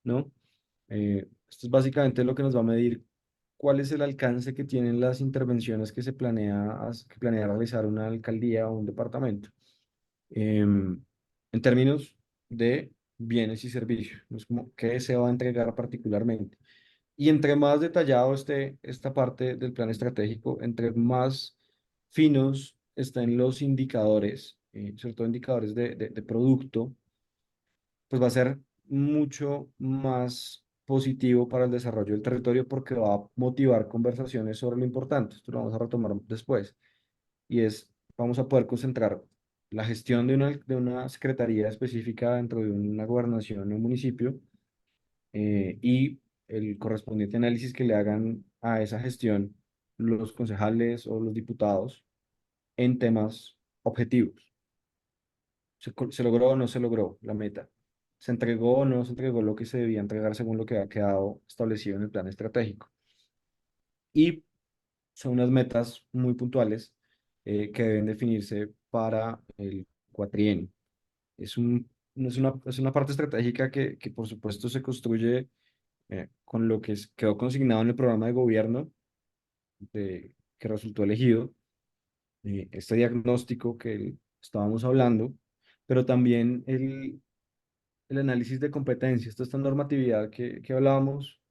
¿no? Esto es básicamente lo que nos va a medir cuál es el alcance que tienen las intervenciones que se que planea realizar una alcaldía o un departamento en términos de bienes y servicios. Es como qué se va a entregar particularmente. Y entre más detallado esté esta parte del plan estratégico, entre más finos estén los indicadores, sobre todo indicadores de producto, pues va a ser mucho más positivo para el desarrollo del territorio porque va a motivar conversaciones sobre lo importante. Esto lo vamos a retomar después. Y es, vamos a poder concentrar la gestión de una secretaría específica dentro de una gobernación o un municipio y el correspondiente análisis que le hagan a esa gestión los concejales o los diputados en temas objetivos. Se logró o no se logró la meta? ¿Se entregó o no se entregó lo que se debía entregar según lo que ha quedado establecido en el plan estratégico? Y son unas metas muy puntuales que deben definirse para el cuatrienio. Es es una parte estratégica que por supuesto se construye con lo que quedó consignado en el programa de gobierno que resultó elegido, este diagnóstico que estábamos hablando, pero también el análisis de competencia, esta normatividad que hablábamos,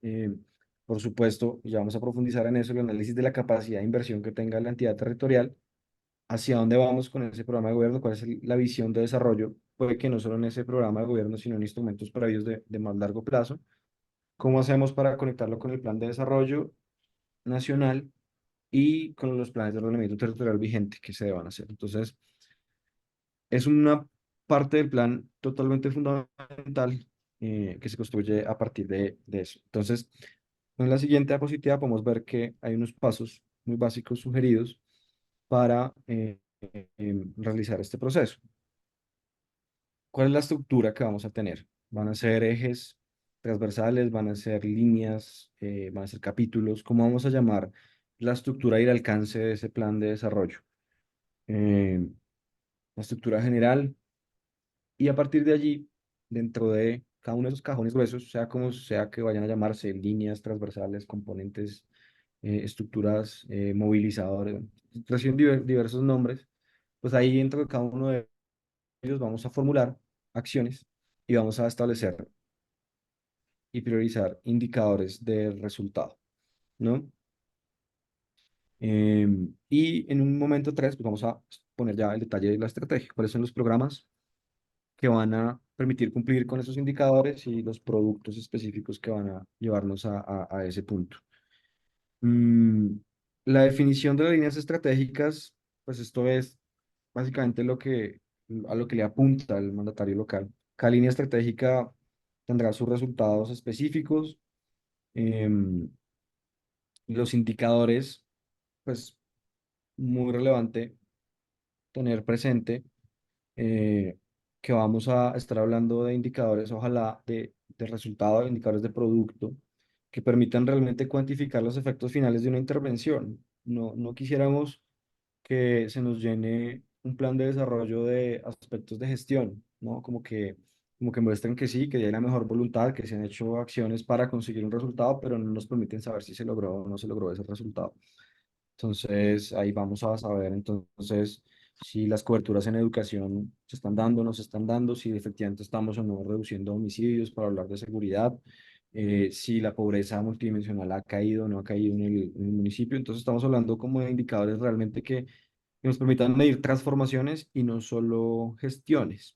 por supuesto, ya vamos a profundizar en eso, el análisis de la capacidad de inversión que tenga la entidad territorial, hacia dónde vamos con ese programa de gobierno, cuál es la visión de desarrollo, puede que no solo en ese programa de gobierno, sino en instrumentos previos de más largo plazo, cómo hacemos para conectarlo con el plan de desarrollo nacional y con los planes de ordenamiento territorial vigente que se deban hacer. Entonces, es una parte del plan totalmente fundamental que se construye a partir de eso. Entonces, en la siguiente diapositiva podemos ver que hay unos pasos muy básicos sugeridos para realizar este proceso. ¿Cuál es la estructura que vamos a tener? Van a ser ejes transversales, van a ser líneas, van a ser capítulos. ¿Cómo vamos a llamar la estructura y el alcance de ese plan de desarrollo? Eh, la estructura general, y a partir de allí, dentro de cada uno de esos cajones gruesos, sea como sea que vayan a llamarse líneas transversales, componentes, estructuras, movilizadores, reciben diversos nombres, pues ahí dentro de cada uno de ellos vamos a formular acciones y vamos a establecer y priorizar indicadores de resultado, ¿no? Y en un momento tres, pues vamos a poner ya el detalle de la estrategia, cuáles son los programas que van a permitir cumplir con esos indicadores y los productos específicos que van a llevarnos a ese punto. Mm, la definición de las líneas estratégicas, pues esto es básicamente a lo que le apunta el mandatario local. Cada línea estratégica tendrá sus resultados específicos. em, los indicadores, pues muy relevante tener presente eh, que vamos a estar hablando de indicadores, ojalá de resultado, de indicadores de producto, que permitan realmente cuantificar los efectos finales de una intervención. No quisiéramos que se nos llene un plan de desarrollo de aspectos de gestión, ¿no? Como que muestren que sí, que hay la mejor voluntad, que se han hecho acciones para conseguir un resultado, pero no nos permiten saber si se logró o no se logró ese resultado. Entonces, ahí vamos a saber entonces si las coberturas en educación se están dando, no se están dando, si efectivamente estamos o no reduciendo homicidios para hablar de seguridad, si la pobreza multidimensional ha caído o no ha caído en el municipio. Entonces, estamos hablando como de indicadores realmente que nos permitan medir transformaciones y no solo gestiones.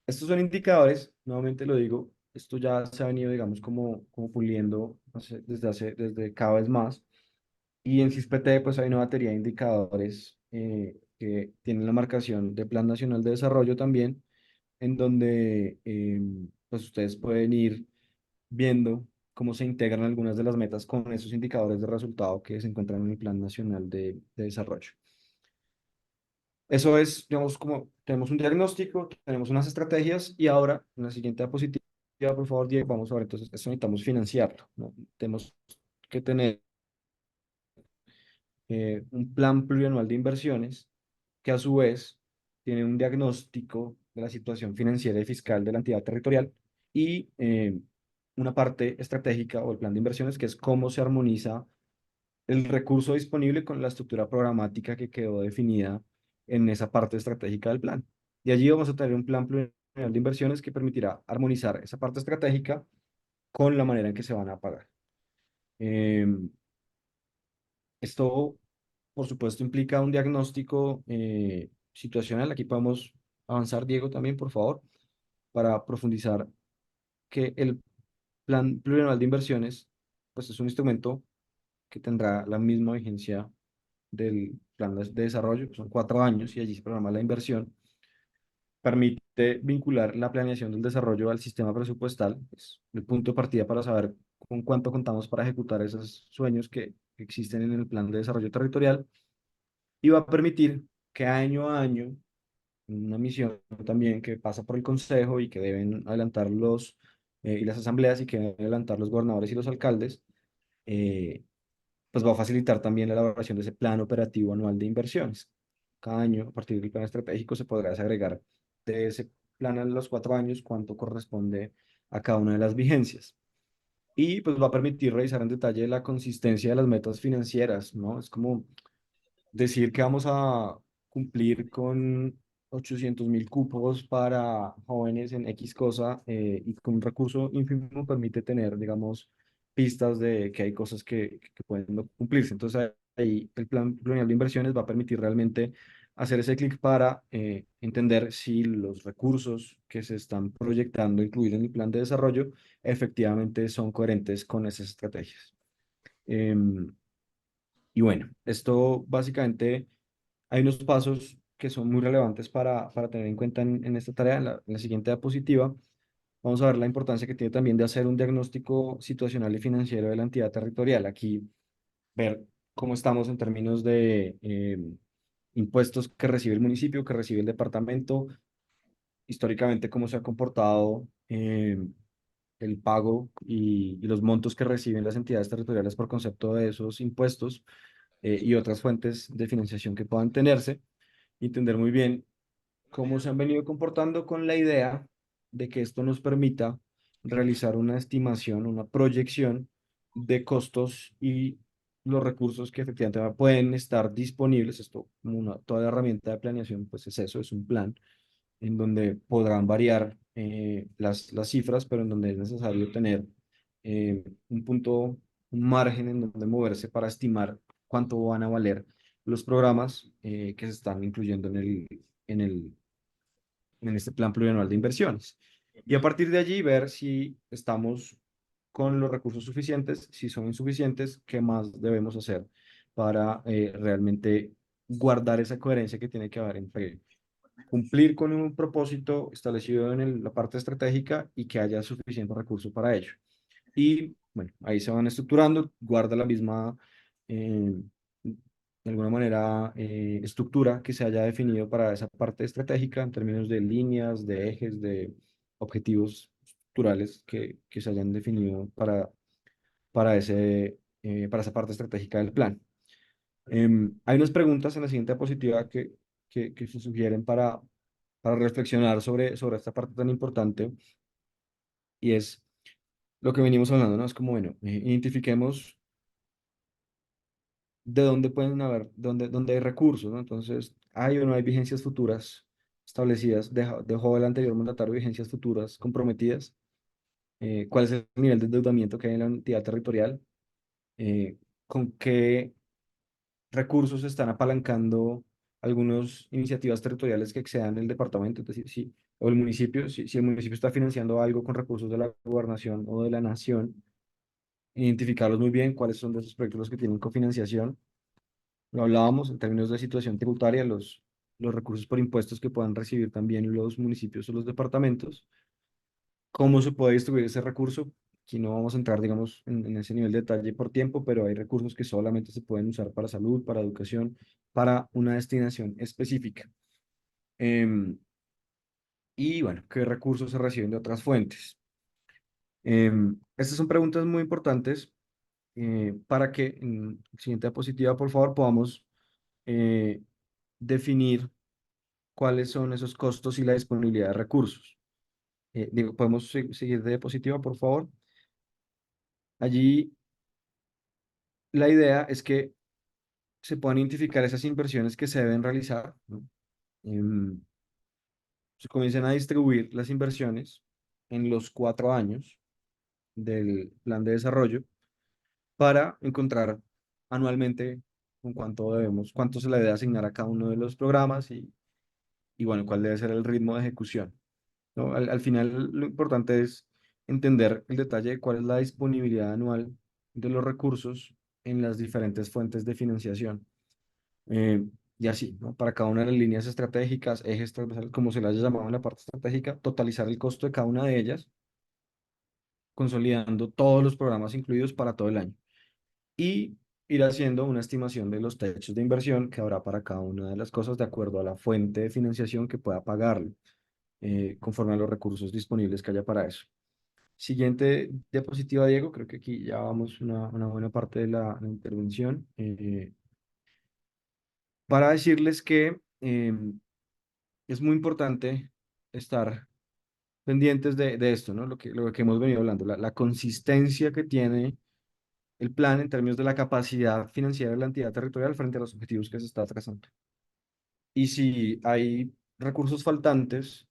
Estos son indicadores, nuevamente lo digo, esto ya se ha venido, digamos, como puliendo desde cada vez más. Y en SISPT pues hay una batería de indicadores que tienen la marcación de Plan Nacional de Desarrollo también, en donde pues ustedes pueden ir viendo cómo se integran algunas de las metas con esos indicadores de resultado que se encuentran en el Plan Nacional de Desarrollo. Eso es, digamos, como tenemos un diagnóstico, tenemos unas estrategias y ahora, en la siguiente diapositiva, por favor, Diego, vamos a ver, entonces, eso necesitamos financiarlo, ¿no? Tenemos que tener un plan plurianual de inversiones que a su vez tiene un diagnóstico de la situación financiera y fiscal de la entidad territorial y una parte estratégica o el plan de inversiones que es cómo se armoniza el recurso disponible con la estructura programática que quedó definida en esa parte estratégica del plan. Y allí vamos a tener un plan plurianual de inversiones que permitirá armonizar esa parte estratégica con la manera en que se van a pagar. Esto, por supuesto, implica un diagnóstico situacional. Aquí podemos avanzar, Diego, también, por favor, para profundizar que el plan plurianual de inversiones, pues es un instrumento que tendrá la misma vigencia del plan de desarrollo, que son 4 años, y allí se programa la inversión. Permite vincular la planeación del desarrollo al sistema presupuestal, es el punto de partida para saber con cuánto contamos para ejecutar esos sueños que existen en el plan de desarrollo territorial y va a permitir que año a año, una misión también que pasa por el Consejo y que deben adelantar y las asambleas y que deben adelantar los gobernadores y los alcaldes, eh, pues va a facilitar también la elaboración de ese plan operativo anual de inversiones. Cada año, a partir del plan estratégico, se podrá desagregar de ese plan a los 4 años cuánto corresponde a cada una de las vigencias. Y pues va a permitir revisar en detalle la consistencia de las metas financieras, ¿no? Es como decir que vamos a cumplir con 800.000 cupos para jóvenes en X cosa y con un recurso ínfimo permite tener, digamos, pistas de que hay cosas que pueden no cumplirse. Entonces ahí el plan plurianual de inversiones va a permitir realmente hacer ese clic para entender si los recursos que se están proyectando incluir en el plan de desarrollo efectivamente son coherentes con esas estrategias. Em, y bueno, esto básicamente hay unos pasos que son muy relevantes para tener en cuenta en esta tarea. En la siguiente diapositiva vamos a ver la importancia que tiene también de hacer un diagnóstico situacional y financiero de la entidad territorial. Aquí ver cómo estamos en términos de impuestos que recibe el municipio, que recibe el departamento, históricamente cómo se ha comportado el pago y los montos que reciben las entidades territoriales por concepto de esos impuestos y otras fuentes de financiación que puedan tenerse, entender muy bien cómo se han venido comportando con la idea de que esto nos permita realizar una estimación, una proyección de costos y los recursos que efectivamente pueden estar disponibles. Esto, como toda herramienta de planeación, pues es eso, es un plan en donde podrán variar las cifras, pero en donde es necesario tener un punto, un margen en donde moverse para estimar cuánto van a valer los programas que se están incluyendo en el, en este plan plurianual de inversiones. Y a partir de allí ver si estamos con los recursos suficientes, si son insuficientes, qué más debemos hacer para realmente guardar esa coherencia que tiene que haber entre cumplir con un propósito establecido en la parte estratégica y que haya suficiente recurso para ello. Y bueno, ahí se van estructurando, guarda la misma, de alguna manera, estructura que se haya definido para esa parte estratégica en términos de líneas, de ejes, de objetivos estructurales que se hayan definido para esa parte estratégica del plan. Hay unas preguntas en la siguiente diapositiva que se sugieren para reflexionar sobre esta parte tan importante y es lo que venimos hablando, ¿no? Es como, bueno, identifiquemos de dónde pueden haber, dónde hay recursos, ¿no? Entonces, hay o no hay vigencias futuras establecidas, dejó el anterior mandatario vigencias futuras comprometidas, cuál es el nivel de endeudamiento que hay en la entidad territorial, con qué recursos se están apalancando algunas iniciativas territoriales que excedan el departamento, es decir, si, o el municipio, si el municipio está financiando algo con recursos de la gobernación o de la nación, identificarlos muy bien, cuáles son de esos proyectos los que tienen cofinanciación. Lo hablábamos en términos de situación tributaria, los recursos por impuestos que puedan recibir también los municipios o los departamentos, cómo se puede distribuir ese recurso, Aquí no vamos a entrar, digamos, en ese nivel de detalle por tiempo, pero hay recursos que solamente se pueden usar para salud, para educación, para una destinación específica. Em, y bueno, ¿qué recursos se reciben de otras fuentes? Estas son preguntas muy importantes para que en la siguiente diapositiva, por favor, podamos eh, definir cuáles son esos costos y la disponibilidad de recursos. ¿Podemos seguir de diapositiva, por favor? Allí la idea es que se puedan identificar esas inversiones que se deben realizar, ¿no? Em, Se comiencen a distribuir las inversiones en los 4 años del plan de desarrollo para encontrar anualmente con cuánto se le debe asignar a cada uno de los programas y bueno, cuál debe ser el ritmo de ejecución, ¿no? Al final, lo importante es entender el detalle de cuál es la disponibilidad anual de los recursos en las diferentes fuentes de financiación. Eh, y así, ¿no? Para cada una de las líneas estratégicas, ejes transversales, como se las haya llamado en la parte estratégica, totalizar el costo de cada una de ellas, consolidando todos los programas incluidos para todo el año. Y ir haciendo una estimación de los techos de inversión que habrá para cada una de las cosas de acuerdo a la fuente de financiación que pueda pagarlo, conforme a los recursos disponibles que haya para eso. Siguiente diapositiva, Diego. Creo que aquí ya vamos una buena parte de la intervención. Para decirles que es muy importante estar pendientes de esto, ¿no? Lo que hemos venido hablando, la consistencia que tiene el plan en términos de la capacidad financiera de la entidad territorial frente a los objetivos que se está trazando. Y si hay recursos faltantes,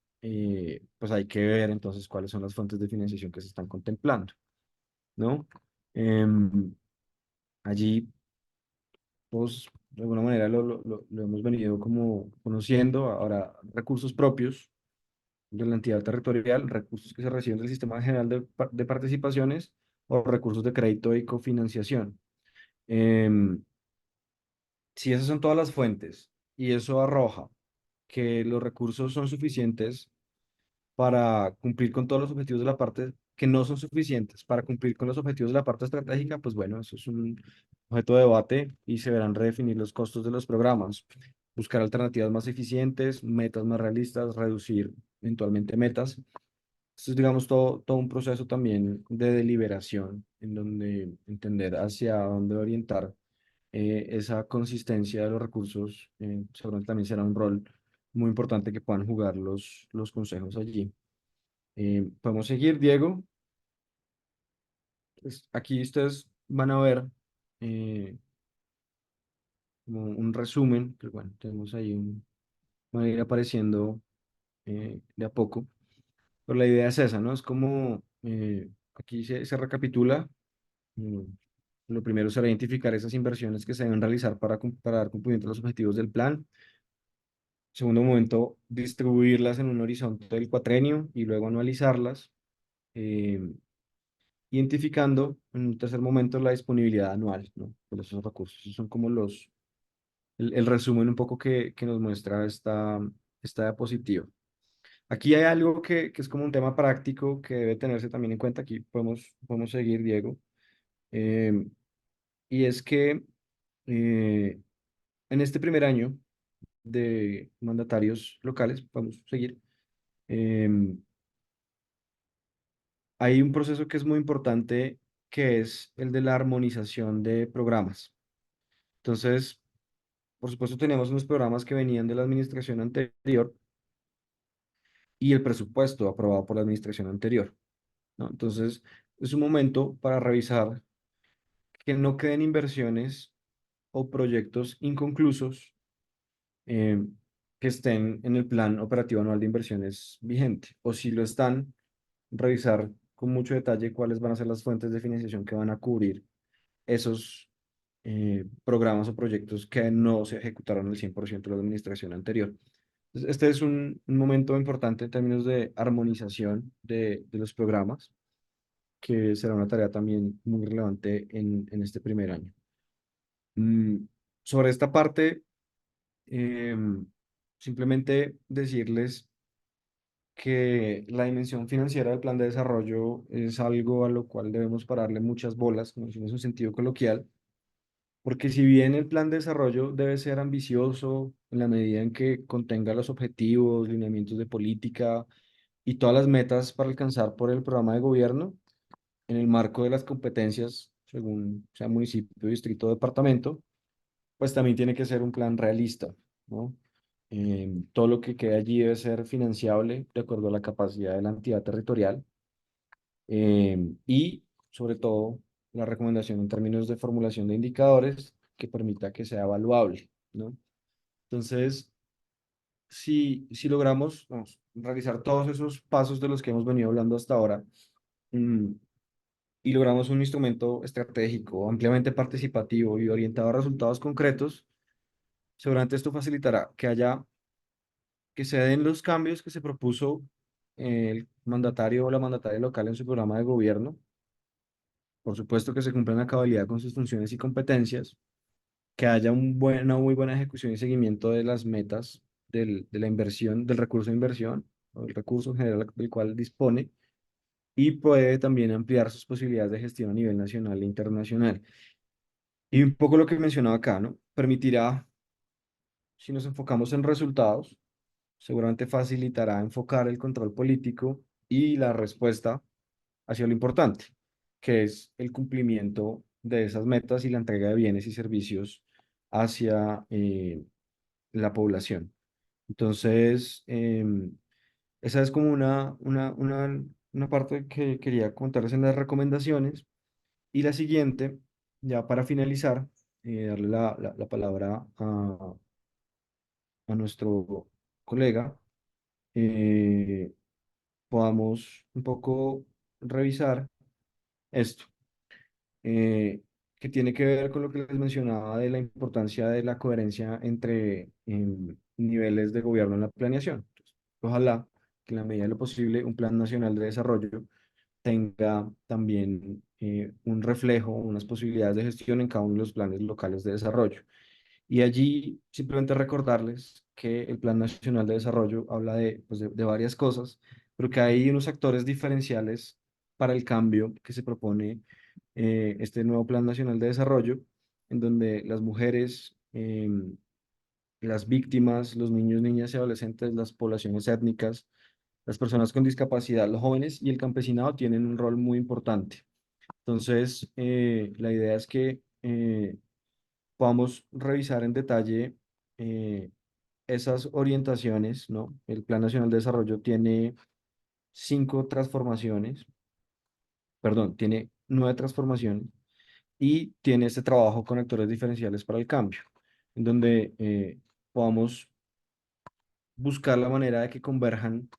pues hay que ver entonces cuáles son las fuentes de financiación que se están contemplando, ¿no? Em, Allí, pues, de alguna manera lo hemos venido como conociendo. Ahora, recursos propios de la entidad territorial, recursos que se reciben del Sistema General de Participaciones o recursos de crédito y cofinanciación. Em, si esas son todas las fuentes y eso arroja que los recursos son suficientes para cumplir con todos los objetivos de la parte, que no son suficientes para cumplir con los objetivos de la parte estratégica, pues bueno, eso es un objeto de debate y se verán redefinir los costos de los programas, buscar alternativas más eficientes, metas más realistas, reducir eventualmente metas. Esto es, digamos, todo un proceso también de deliberación, en donde entender hacia dónde orientar esa consistencia de los recursos. Seguramente también será un rol muy importante que puedan jugar los consejos allí. Podemos seguir, Diego. Pues, aquí ustedes van a ver como un resumen, que bueno, tenemos ahí van a ir apareciendo de a poco. Pero la idea es esa, ¿no? Es como aquí se recapitula. mm, Lo primero será identificar esas inversiones que se deben realizar para dar cumplimiento a los objetivos del plan. Segundo momento, distribuirlas en un horizonte del cuatrenio y luego anualizarlas, eh, identificando en un tercer momento la disponibilidad anual, ¿no? De esos recursos. Esos son como el resumen un poco que nos muestra esta diapositiva. Aquí hay algo que es como un tema práctico que debe tenerse también en cuenta. Aquí podemos seguir, Diego. Eh, y es que eh, en este primer año de mandatarios locales, podemos seguir, em, hay un proceso que es muy importante, que es el de la armonización de programas. Entonces, por supuesto, teníamos unos programas que venían de la administración anterior y el presupuesto aprobado por la administración anterior, ¿no? Entonces, es un momento para revisar que no queden inversiones o proyectos inconclusos eh, que estén en el plan operativo anual de inversiones vigente. O si lo están, revisar con mucho detalle cuáles van a ser las fuentes de financiación que van a cubrir esos programas o proyectos que no se ejecutaron al 100% de la administración anterior. Entonces, este es un momento importante en términos de armonización de los programas, que será una tarea también muy relevante en este primer año. Mm, Sobre esta parte, simplemente decirles que la dimensión financiera del plan de desarrollo es algo a lo cual debemos pararle muchas bolas, como decimos en un sentido coloquial, porque si bien el plan de desarrollo debe ser ambicioso en la medida en que contenga los objetivos, lineamientos de política y todas las metas para alcanzar por el programa de gobierno, en el marco de las competencias, según sea municipio, distrito o departamento, pues también tiene que ser un plan realista, ¿no? Todo lo que quede allí debe ser financiable de acuerdo a la capacidad de la entidad territorial y, sobre todo, la recomendación en términos de formulación de indicadores que permita que sea evaluable, ¿no? Entonces, si logramos vamos, realizar todos esos pasos de los que hemos venido hablando hasta ahora, mm, y logramos un instrumento estratégico, ampliamente participativo y orientado a resultados concretos, seguramente esto facilitará que se den los cambios que se propuso el mandatario o la mandataria local en su programa de gobierno. Por supuesto que se cumplan a cabalidad con sus funciones y competencias, que haya una muy buena ejecución y seguimiento de las metas de la inversión, del recurso de inversión, o el recurso en general del cual dispone, y puede también ampliar sus posibilidades de gestión a nivel nacional e internacional. Y un poco lo que mencionaba acá, ¿no? Permitirá, si nos enfocamos en resultados, seguramente facilitará enfocar el control político y la respuesta hacia lo importante, que es el cumplimiento de esas metas y la entrega de bienes y servicios hacia la población. Entonces, esa es como una parte que quería contarles en las recomendaciones. Y la siguiente, ya para finalizar, darle la palabra a nuestro colega, eh, podamos un poco revisar esto, eh, que tiene que ver con lo que les mencionaba de la importancia de la coherencia entre niveles de gobierno en la planeación. Ojalá que en la medida de lo posible un plan nacional de desarrollo tenga también un reflejo, unas posibilidades de gestión en cada uno de los planes locales de desarrollo. Y allí simplemente recordarles que el Plan Nacional de Desarrollo habla pues de varias cosas, pero que hay unos actores diferenciales para el cambio que se propone este nuevo Plan Nacional de Desarrollo, en donde las mujeres, las víctimas, los niños, niñas y adolescentes, las poblaciones étnicas, las personas con discapacidad, los jóvenes y el campesinado tienen un rol muy importante. Entonces, la idea es que podamos revisar en detalle eh, esas orientaciones, ¿no? El Plan Nacional de Desarrollo tiene 5 transformaciones, perdón, tiene 9 transformaciones y tiene este trabajo con actores diferenciales para el cambio, en donde podamos buscar la manera de que converjan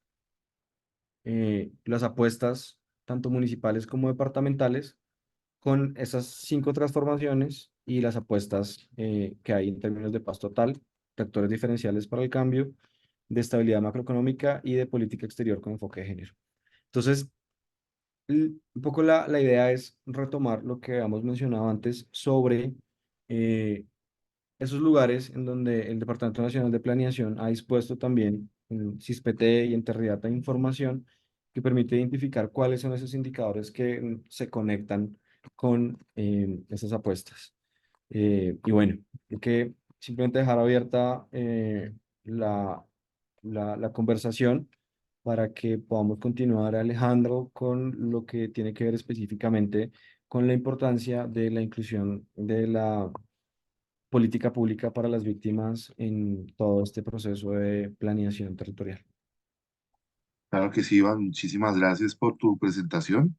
las apuestas, tanto municipales como departamentales, con esas 5 transformaciones y las apuestas que hay en términos de paz total, de actores diferenciales para el cambio, de estabilidad macroeconómica y de política exterior con enfoque de género. Entonces, un poco la idea es retomar lo que habíamos mencionado antes sobre esos lugares en donde el Departamento Nacional de Planeación ha dispuesto también en CISPT y en Terridata información que permite identificar cuáles son esos indicadores que se conectan con esas apuestas. Y bueno, creo que simplemente dejar abierta la, la conversación para que podamos continuar, Alejandro, con lo que tiene que ver específicamente con la importancia de la inclusión de la política pública para las víctimas en todo este proceso de planeación territorial. Claro que sí, Iván, muchísimas gracias por tu presentación.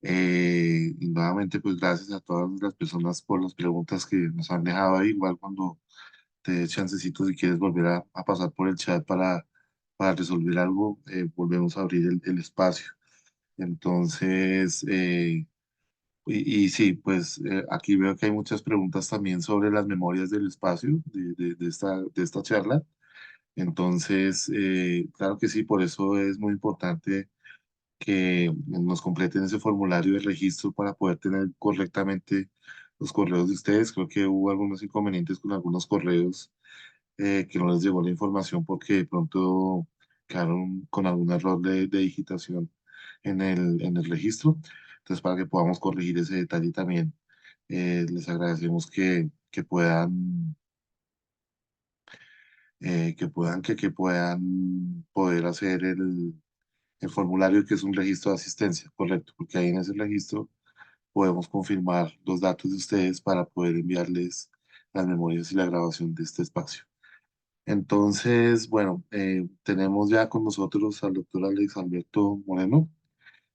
Y nuevamente, pues gracias a todas las personas por las preguntas que nos han dejado ahí. Igual cuando te dé chancecito, si quieres volver a pasar por el chat para resolver algo, volvemos a abrir el espacio. Entonces, y sí, pues aquí veo que hay muchas preguntas también sobre las memorias del espacio de esta charla. Entonces, claro que sí, por eso es muy importante que nos completen ese formulario de registro para poder tener correctamente los correos de ustedes. Creo que hubo algunos inconvenientes con algunos correos que no les llegó la información porque de pronto quedaron con algún error de digitación en el registro. Entonces, para que podamos corregir ese detalle también, les agradecemos que puedan poder hacer el formulario, que es un registro de asistencia, correcto, porque ahí en ese registro podemos confirmar los datos de ustedes para poder enviarles las memorias y la grabación de este espacio. Entonces, bueno, tenemos ya con nosotros al doctor Alex Alberto Moreno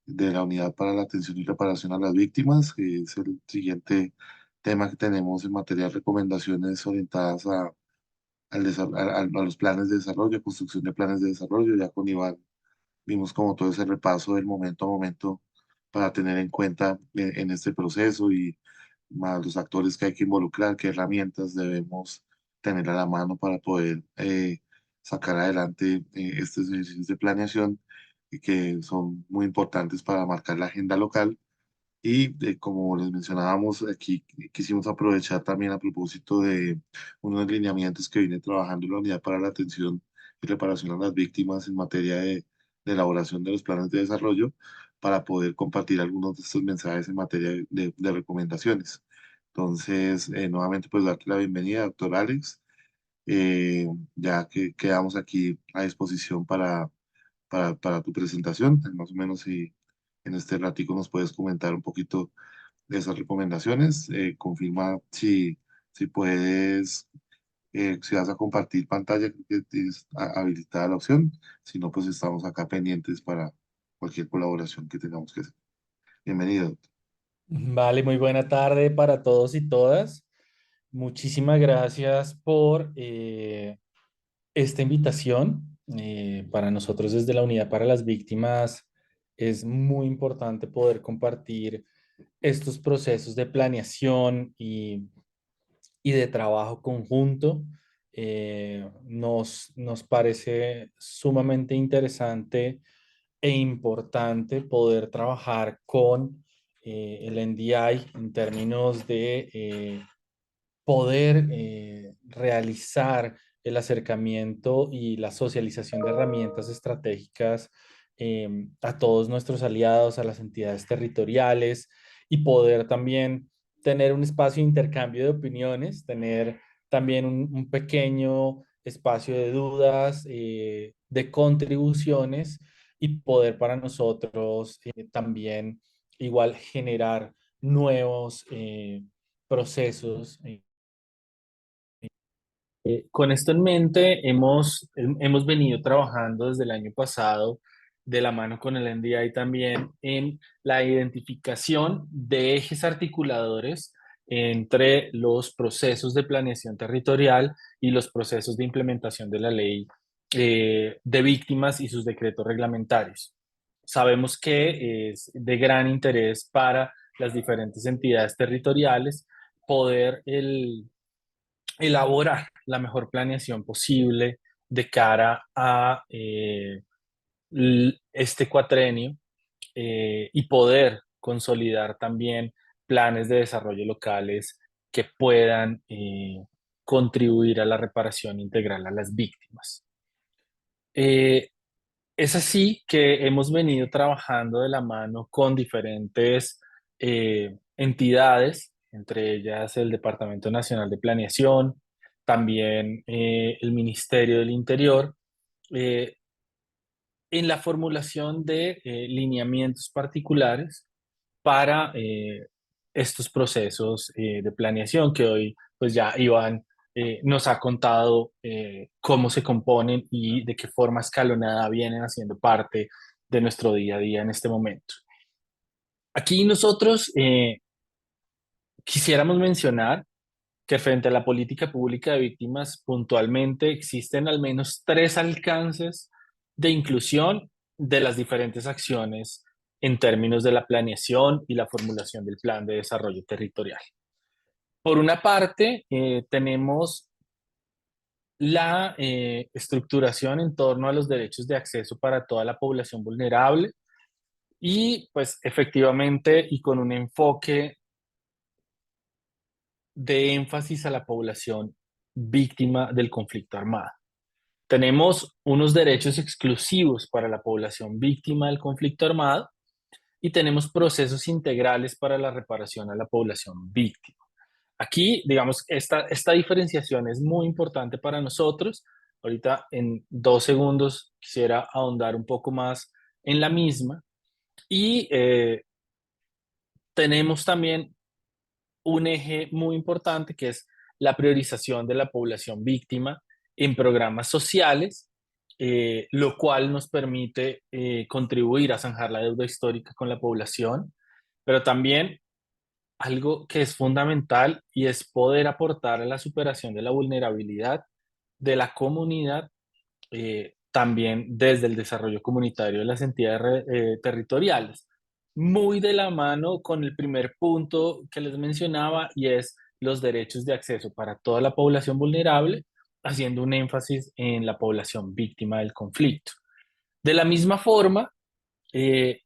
de la Unidad para la Atención y Reparación a las Víctimas, que es el siguiente tema que tenemos en materia de recomendaciones orientadas a los planes de desarrollo, construcción de planes de desarrollo. Ya con Iván vimos como todo ese repaso del momento a momento para tener en cuenta en este proceso y más los actores que hay que involucrar, qué herramientas debemos tener a la mano para poder sacar adelante estos ejercicios de planeación y que son muy importantes para marcar la agenda local. Y como les mencionábamos, aquí quisimos aprovechar también a propósito de unos lineamientos que viene trabajando la Unidad para la Atención y Reparación a las Víctimas en materia de elaboración de los planes de desarrollo para poder compartir algunos de estos mensajes en materia de recomendaciones. Entonces, nuevamente, pues darte la bienvenida, doctor Alex, eh, ya que quedamos aquí a disposición para tu presentación, más o menos si en este ratico nos puedes comentar un poquito de esas recomendaciones. Confirma si puedes, si vas a compartir pantalla, creo que tienes habilitada la opción. Si no, pues estamos acá pendientes para cualquier colaboración que tengamos que hacer. Bienvenido. Vale, muy buena tarde para todos y todas. Muchísimas gracias por esta invitación. Para nosotros desde la Unidad para las Víctimas es muy importante poder compartir estos procesos de planeación y de trabajo conjunto. Nos parece sumamente interesante e importante poder trabajar con el NDI en términos de poder realizar el acercamiento y la socialización de herramientas estratégicas a todos nuestros aliados, a las entidades territoriales y poder también tener un espacio de intercambio de opiniones, tener también un pequeño espacio de dudas, de contribuciones y poder para nosotros también igual generar nuevos procesos. Con esto en mente, hemos venido trabajando desde el año pasado de la mano con el NDI también en la identificación de ejes articuladores entre los procesos de planeación territorial y los procesos de implementación de la ley de víctimas y sus decretos reglamentarios. Sabemos que es de gran interés para las diferentes entidades territoriales poder elaborar la mejor planeación posible de cara a este cuatrenio y poder consolidar también planes de desarrollo locales que puedan contribuir a la reparación integral a las víctimas. Eh, es así que hemos venido trabajando de la mano con diferentes entidades, entre ellas el Departamento Nacional de Planeación, también el Ministerio del Interior, eh, en la formulación de lineamientos particulares para estos procesos de planeación que hoy pues ya Iván nos ha contado cómo se componen y de qué forma escalonada vienen haciendo parte de nuestro día a día en este momento. Aquí nosotros quisiéramos mencionar que frente a la política pública de víctimas puntualmente existen al menos tres alcances de inclusión de las diferentes acciones en términos de la planeación y la formulación del plan de desarrollo territorial. Por una parte, tenemos la estructuración en torno a los derechos de acceso para toda la población vulnerable y pues efectivamente y con un enfoque de énfasis a la población víctima del conflicto armado. Tenemos unos derechos exclusivos para la población víctima del conflicto armado y tenemos procesos integrales para la reparación a la población víctima. Aquí, digamos, esta diferenciación es muy importante para nosotros. Ahorita en 2 segundos quisiera ahondar un poco más en la misma. Y tenemos también un eje muy importante que es la priorización de la población víctima en programas sociales, lo cual nos permite contribuir a zanjar la deuda histórica con la población, pero también algo que es fundamental y es poder aportar a la superación de la vulnerabilidad de la comunidad, también desde el desarrollo comunitario de las entidades territoriales. Muy de la mano con el primer punto que les mencionaba y es los derechos de acceso para toda la población vulnerable, haciendo un énfasis en la población víctima del conflicto. De la misma forma, eh,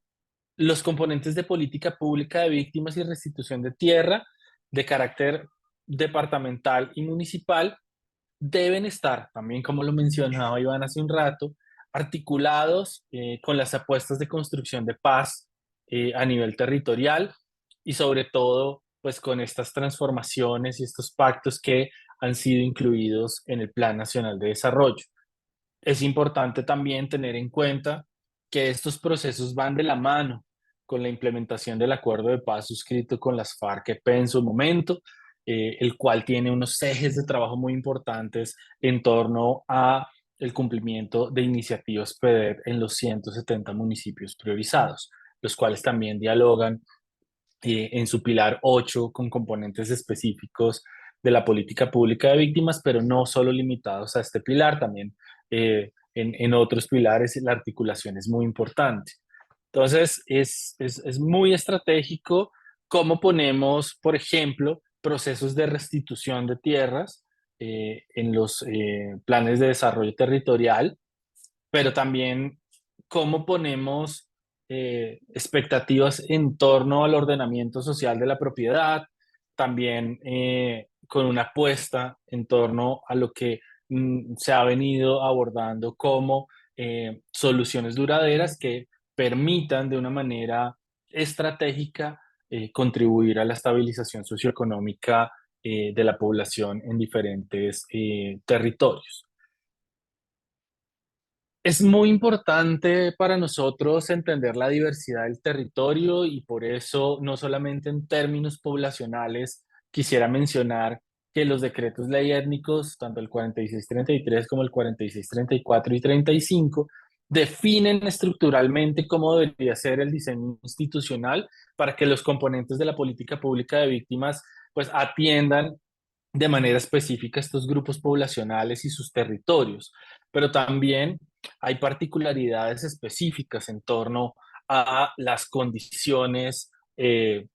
los componentes de política pública de víctimas y restitución de tierra de carácter departamental y municipal deben estar, también como lo mencionaba Iván hace un rato, articulados con las apuestas de construcción de paz a nivel territorial y sobre todo pues con estas transformaciones y estos pactos que han sido incluidos en el Plan Nacional de Desarrollo. Es importante también tener en cuenta que estos procesos van de la mano con la implementación del acuerdo de paz suscrito con las FARC-EP en su momento, el cual tiene unos ejes de trabajo muy importantes en torno a el cumplimiento de iniciativas PEDER en los 170 municipios priorizados, los cuales también dialogan en su pilar 8 con componentes específicos de la política pública de víctimas, pero no solo limitados a este pilar, también en otros pilares la articulación es muy importante. Entonces, es muy estratégico cómo ponemos, por ejemplo, procesos de restitución de tierras en los planes de desarrollo territorial, pero también cómo ponemos expectativas en torno al ordenamiento social de la propiedad, también con una apuesta en torno a lo que se ha venido abordando como soluciones duraderas que permitan de una manera estratégica contribuir a la estabilización socioeconómica de la población en diferentes territorios. Es muy importante para nosotros entender la diversidad del territorio y por eso, no solamente en términos poblacionales, quisiera mencionar que los decretos ley étnicos, tanto el 4633 como el 4634 y 35, definen estructuralmente cómo debería ser el diseño institucional para que los componentes de la política pública de víctimas pues atiendan de manera específica estos grupos poblacionales y sus territorios, pero también hay particularidades específicas en torno a las condiciones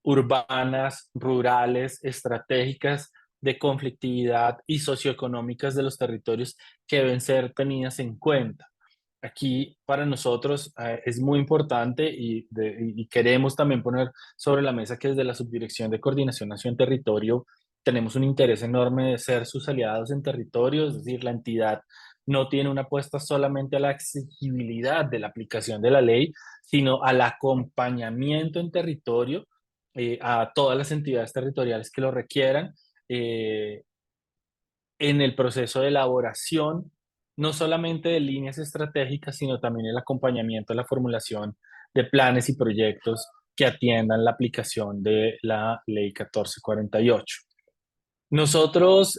urbanas, rurales, estratégicas de conflictividad y socioeconómicas de los territorios que deben ser tenidas en cuenta. Aquí para nosotros es muy importante y queremos también poner sobre la mesa que desde la Subdirección de Coordinación Nación-Territorio tenemos un interés enorme de ser sus aliados en territorio, es decir, la entidad no tiene una apuesta solamente a la exigibilidad de la aplicación de la ley, sino al acompañamiento en territorio a todas las entidades territoriales que lo requieran en el proceso de elaboración, no solamente de líneas estratégicas, sino también el acompañamiento a la formulación de planes y proyectos que atiendan la aplicación de la Ley 1448. Nosotros,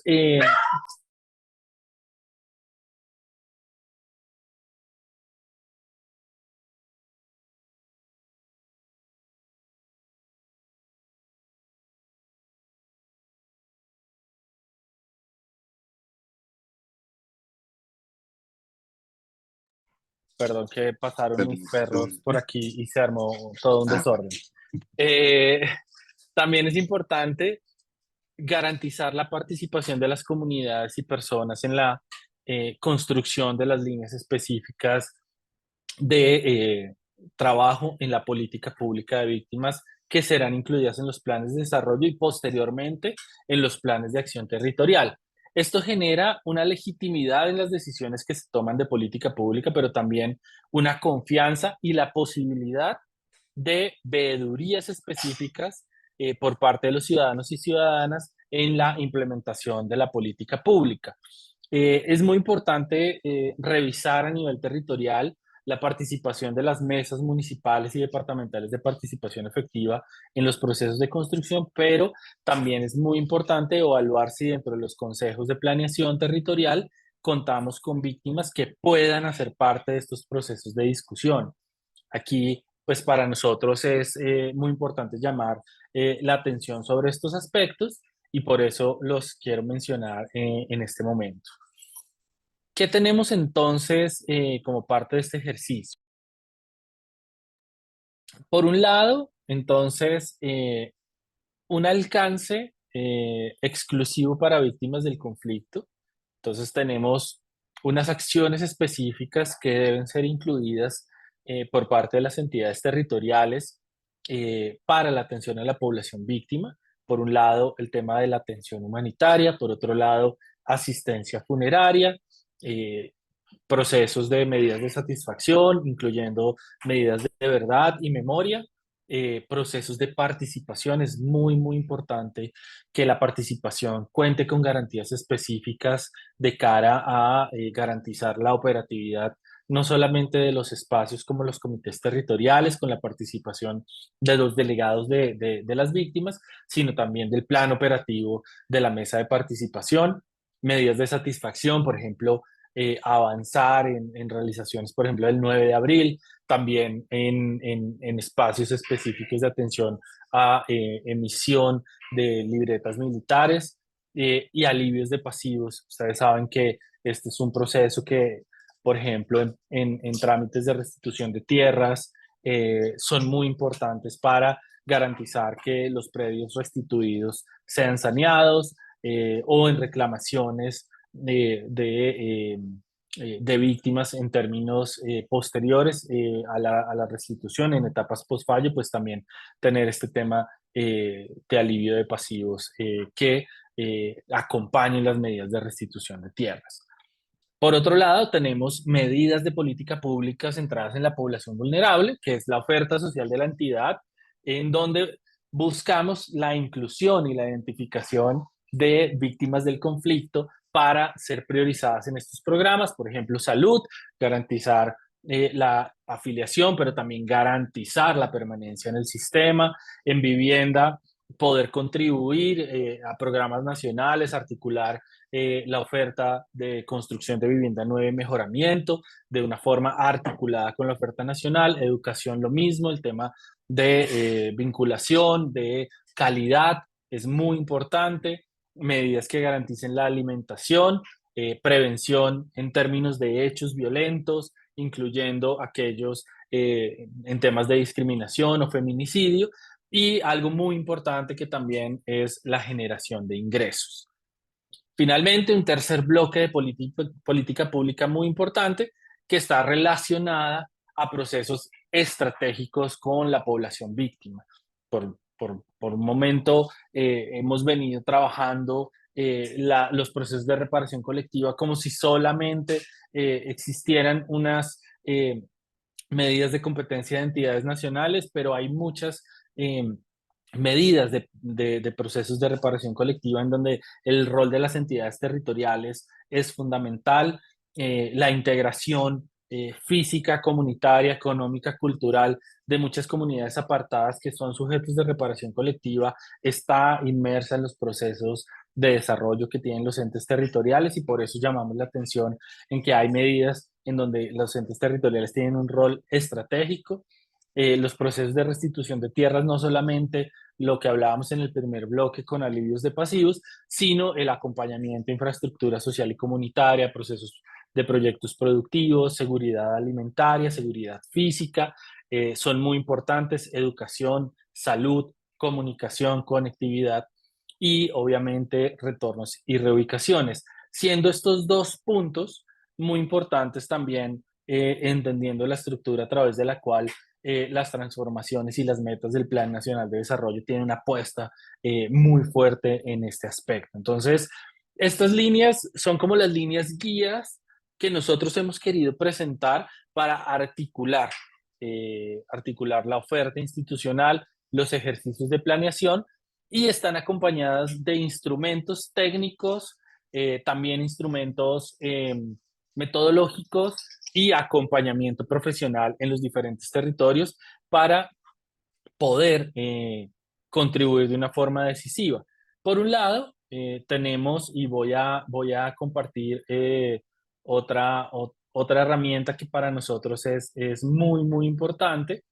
perdón que pasaron mis Perdón, perros perdón. por aquí y se armó todo un Ah, desorden. Eh, También es importante garantizar la participación de las comunidades y personas en la construcción de las líneas específicas de trabajo en la política pública de víctimas que serán incluidas en los planes de desarrollo y posteriormente en los planes de acción territorial. Esto genera una legitimidad en las decisiones que se toman de política pública, pero también una confianza y la posibilidad de veedurías específicas por parte de los ciudadanos y ciudadanas en la implementación de la política pública. Es muy importante revisar a nivel territorial la participación de las mesas municipales y departamentales de participación efectiva en los procesos de construcción, pero también es muy importante evaluar si dentro de los consejos de planeación territorial contamos con víctimas que puedan hacer parte de estos procesos de discusión. Aquí, pues para nosotros es muy importante llamar la atención sobre estos aspectos y por eso los quiero mencionar en este momento. ¿Qué tenemos entonces como parte de este ejercicio? Por un lado, entonces, un alcance exclusivo para víctimas del conflicto. Entonces tenemos unas acciones específicas que deben ser incluidas por parte de las entidades territoriales para la atención a la población víctima. Por un lado, el tema de la atención humanitaria, por otro lado, asistencia funeraria, eh, procesos de medidas de satisfacción, incluyendo medidas de verdad y memoria, procesos de participación. Es muy, muy importante que la participación cuente con garantías específicas de cara a garantizar la operatividad no solamente de los espacios como los comités territoriales, con la participación de los delegados de las víctimas, sino también del plan operativo de la mesa de participación, medidas de satisfacción, por ejemplo, avanzar en realizaciones, por ejemplo, el 9 de abril, también en espacios específicos de atención a emisión de libretas militares y alivios de pasivos. Ustedes saben que este es un proceso que, por ejemplo, en trámites de restitución de tierras, son muy importantes para garantizar que los predios restituidos sean saneados o en reclamaciones de víctimas en términos posteriores a la restitución en etapas post-fallo, pues también tener este tema de alivio de pasivos que acompañen las medidas de restitución de tierras. Por otro lado, tenemos medidas de política pública centradas en la población vulnerable, que es la oferta social de la entidad, en donde buscamos la inclusión y la identificación de víctimas del conflicto para ser priorizadas en estos programas, por ejemplo, salud, garantizar la afiliación, pero también garantizar la permanencia en el sistema, en vivienda, poder contribuir a programas nacionales, articular la oferta de construcción de vivienda nueva y mejoramiento de una forma articulada con la oferta nacional, educación lo mismo, el tema de vinculación, de calidad es muy importante, medidas que garanticen la alimentación, prevención en términos de hechos violentos, incluyendo aquellos en temas de discriminación o feminicidio, y algo muy importante que también es la generación de ingresos. Finalmente, un tercer bloque de política pública muy importante que está relacionada a procesos estratégicos con la población víctima. Por un momento hemos venido trabajando los procesos de reparación colectiva como si solamente existieran unas medidas de competencia de entidades nacionales, pero hay muchas medidas de procesos de reparación colectiva en donde el rol de las entidades territoriales es fundamental, la integración física, comunitaria, económica, cultural de muchas comunidades apartadas que son sujetos de reparación colectiva está inmersa en los procesos de desarrollo que tienen los entes territoriales y por eso llamamos la atención en que hay medidas en donde los entes territoriales tienen un rol estratégico. Los procesos de restitución de tierras, no solamente lo que hablábamos en el primer bloque con alivios de pasivos, sino el acompañamiento a infraestructura social y comunitaria, procesos de proyectos productivos, seguridad alimentaria, seguridad física, son muy importantes, educación, salud, comunicación, conectividad y obviamente retornos y reubicaciones, siendo estos dos puntos muy importantes también, entendiendo la estructura a través de la cual las transformaciones y las metas del Plan Nacional de Desarrollo tienen una apuesta muy fuerte en este aspecto. Entonces, Estas líneas son como las líneas guías que nosotros hemos querido presentar para articular la oferta institucional, los ejercicios de planeación, y están acompañadas de instrumentos técnicos, también instrumentos metodológicos y acompañamiento profesional en los diferentes territorios para poder contribuir de una forma decisiva. Por un lado, tenemos, y voy a compartir otra herramienta que para nosotros es muy, muy importante,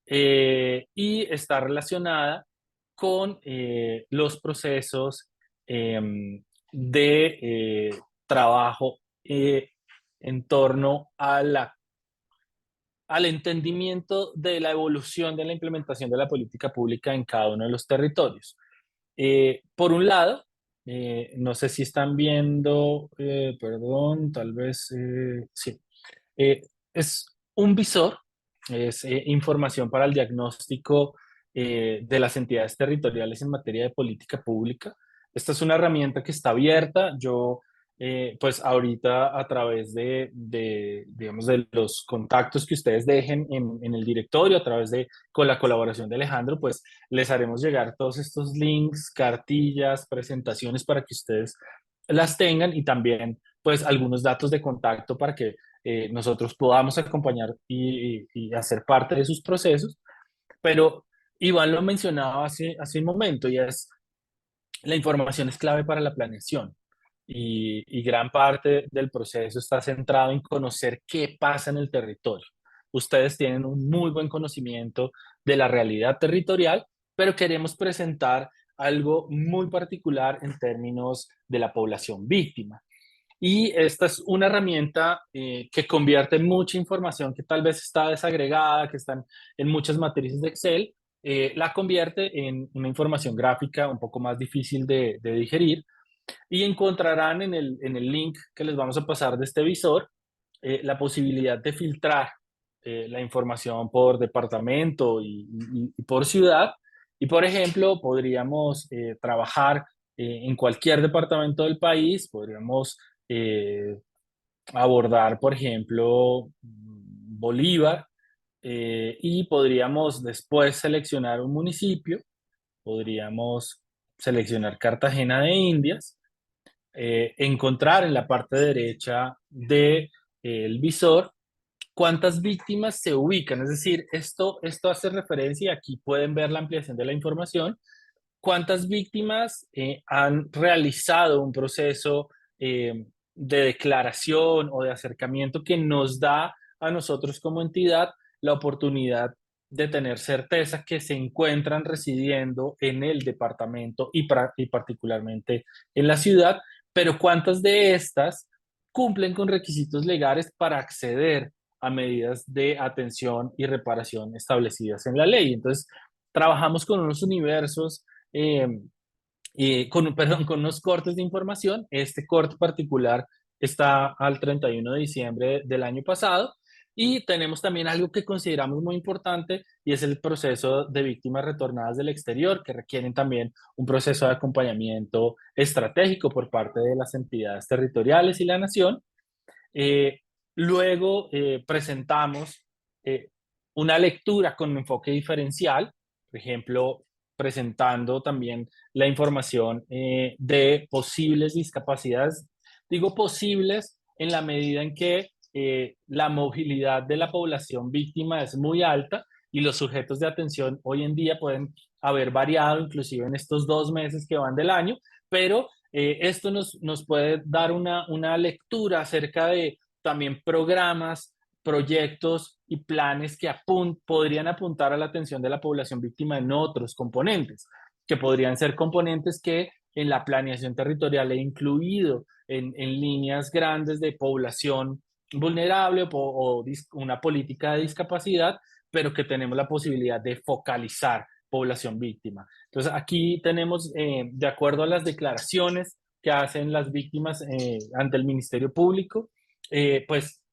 y está relacionada con los procesos de trabajo en torno a al entendimiento de la evolución de la implementación de la política pública en cada uno de los territorios. Por un lado, no sé si están viendo, perdón, tal vez, sí, eh, es un visor, es información para el diagnóstico de las entidades territoriales en materia de política pública. Esta es una herramienta que está abierta. Yo, pues ahorita a través digamos, de los contactos que ustedes dejen en el directorio, a través con la colaboración de Alejandro, pues les haremos llegar todos estos links, cartillas, presentaciones para que ustedes las tengan, y también pues algunos datos de contacto para que nosotros podamos acompañar y hacer parte de sus procesos. Pero Iván lo mencionaba hace un momento, y es la información es clave para la planeación, y gran parte del proceso está centrado en conocer qué pasa en el territorio. Ustedes tienen un muy buen conocimiento de la realidad territorial, pero queremos presentar algo muy particular en términos de la población víctima. Y esta es una herramienta que convierte mucha información que tal vez está desagregada, que están en muchas matrices de Excel, la convierte en una información gráfica un poco más difícil de digerir, y encontrarán en el link que les vamos a pasar de este visor la posibilidad de filtrar la información por departamento y por ciudad. Y por ejemplo, podríamos trabajar en cualquier departamento del país, podríamos eh, abordar, por ejemplo, Bolívar, y podríamos después seleccionar un municipio, podríamos seleccionar Cartagena de Indias, encontrar en la parte derecha del visor cuántas víctimas se ubican. Es decir, esto hace referencia, y aquí pueden ver la ampliación de la información, cuántas víctimas han realizado un proceso de declaración o de acercamiento que nos da a nosotros como entidad la oportunidad de tener certeza que se encuentran residiendo en el departamento y particularmente en la ciudad, pero cuántas de estas cumplen con requisitos legales para acceder a medidas de atención y reparación establecidas en la ley. Entonces, trabajamos con unos universos eh, perdón, con unos cortes de información. Este corte particular está al 31 de diciembre del año pasado, y tenemos también algo que consideramos muy importante, y es el proceso de víctimas retornadas del exterior, que requieren también un proceso de acompañamiento estratégico por parte de las entidades territoriales y la nación. Eh, Luego presentamos eh, una lectura con un enfoque diferencial, por ejemplo, presentando también la información de posibles discapacidades. Digo posibles en la medida en que la movilidad de la población víctima es muy alta, y los sujetos de atención hoy en día pueden haber variado inclusive en estos 2 meses que van del año, pero esto nos puede dar una lectura acerca de también programas, proyectos y planes que podrían apuntar a la atención de la población víctima en otros componentes, que podrían ser componentes que en la planeación territorial he incluido en líneas grandes de población vulnerable o una política de discapacidad, pero que tenemos la posibilidad de focalizar población víctima. Entonces, aquí tenemos, de acuerdo a las declaraciones que hacen las víctimas ante el Ministerio Público, pues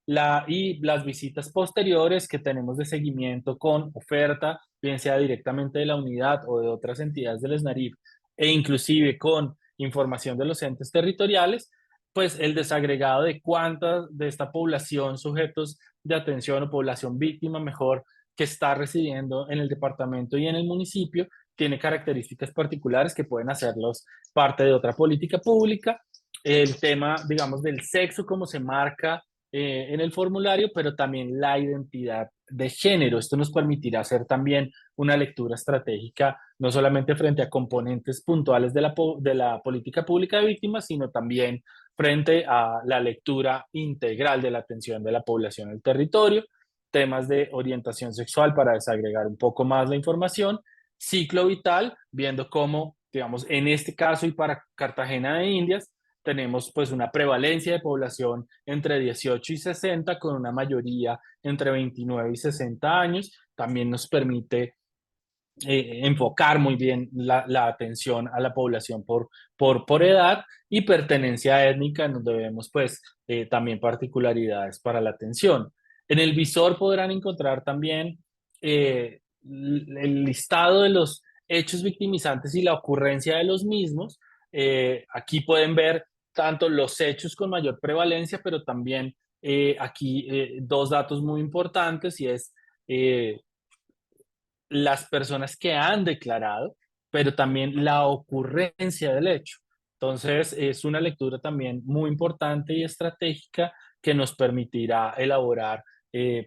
y las visitas posteriores que tenemos de seguimiento con oferta, bien sea directamente de la unidad o de otras entidades del SNARIP, e inclusive con información de los entes territoriales, pues el desagregado de cuántas de esta población, sujetos de atención o población víctima, mejor, que está residiendo en el departamento y en el municipio, tiene características particulares que pueden hacerlos parte de otra política pública. El tema, digamos, del sexo, como se marca en el formulario, pero también la identidad de género. Esto nos permitirá hacer también una lectura estratégica, no solamente frente a componentes puntuales de la política pública de víctimas, sino también frente a la lectura integral de la atención de la población en el territorio, temas de orientación sexual para desagregar un poco más la información, ciclo vital, viendo cómo, digamos, en este caso y para Cartagena de Indias, tenemos pues una prevalencia de población entre 18 y 60 con una mayoría entre 29 y 60 años. También nos permite enfocar muy bien la atención a la población por edad y pertenencia étnica, en donde vemos pues también particularidades para la atención. En el visor podrán encontrar también el listado de los hechos victimizantes y la ocurrencia de los mismos. Aquí pueden ver tanto los hechos con mayor prevalencia, pero también aquí dos datos muy importantes y es las personas que han declarado, pero también la ocurrencia del hecho. Entonces, es una lectura también muy importante y estratégica que nos permitirá elaborar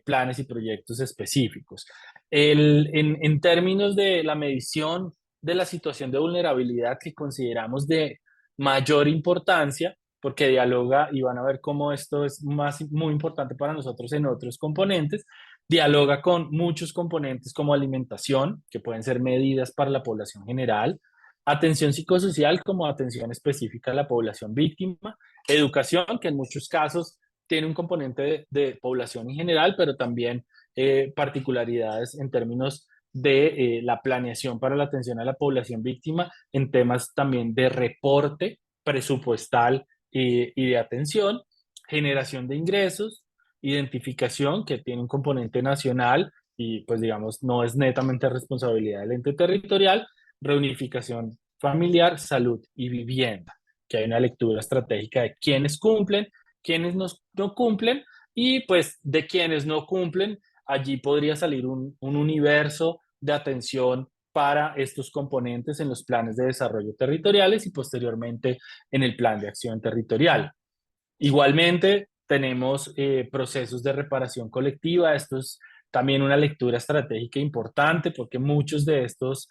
planes y proyectos específicos. En términos de la medición de la situación de vulnerabilidad que consideramos de mayor importancia, porque dialoga y van a ver cómo esto es muy importante para nosotros en otros componentes, dialoga con muchos componentes como alimentación, que pueden ser medidas para la población general, atención psicosocial como atención específica a la población víctima, educación, que en muchos casos tiene un componente de población en general, pero también particularidades en términos de la planeación para la atención a la población víctima, en temas también de reporte presupuestal y de atención, generación de ingresos, identificación, que tiene un componente nacional y pues digamos no es netamente responsabilidad del ente territorial, reunificación familiar, salud y vivienda, que hay una lectura estratégica de quiénes cumplen, quiénes no cumplen y pues de quienes no cumplen, allí podría salir un universo de atención para estos componentes en los planes de desarrollo territoriales y posteriormente en el plan de acción territorial. Igualmente, tenemos procesos de reparación colectiva. Esto es también una lectura estratégica importante porque muchos de estos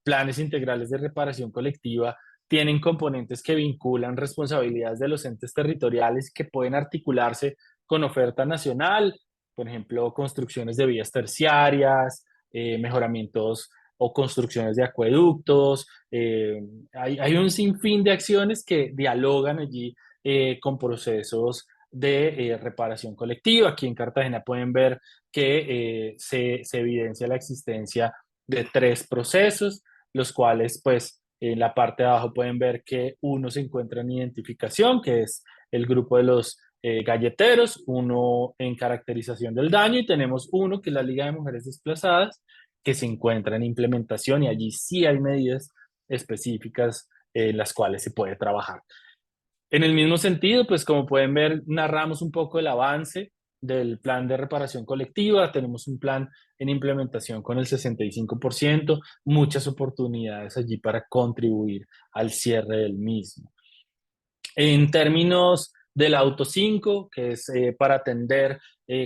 planes integrales de reparación colectiva tienen componentes que vinculan responsabilidades de los entes territoriales que pueden articularse con oferta nacional, por ejemplo, construcciones de vías terciarias, mejoramientos o construcciones de acueductos. Hay un sinfín de acciones que dialogan allí con procesos de reparación colectiva. Aquí en Cartagena pueden ver que se evidencia la existencia de 3 procesos, los cuales pues en la parte de abajo pueden ver que uno se encuentra en identificación, que es el grupo de los galleteros, uno en caracterización del daño y tenemos uno que es la Liga de Mujeres Desplazadas, que se encuentra en implementación y allí sí hay medidas específicas en las cuales se puede trabajar. En el mismo sentido, pues como pueden ver, narramos un poco el avance del plan de reparación colectiva. Tenemos un plan en implementación con el 65%, muchas oportunidades allí para contribuir al cierre del mismo. En términos del Auto 5, que es para atender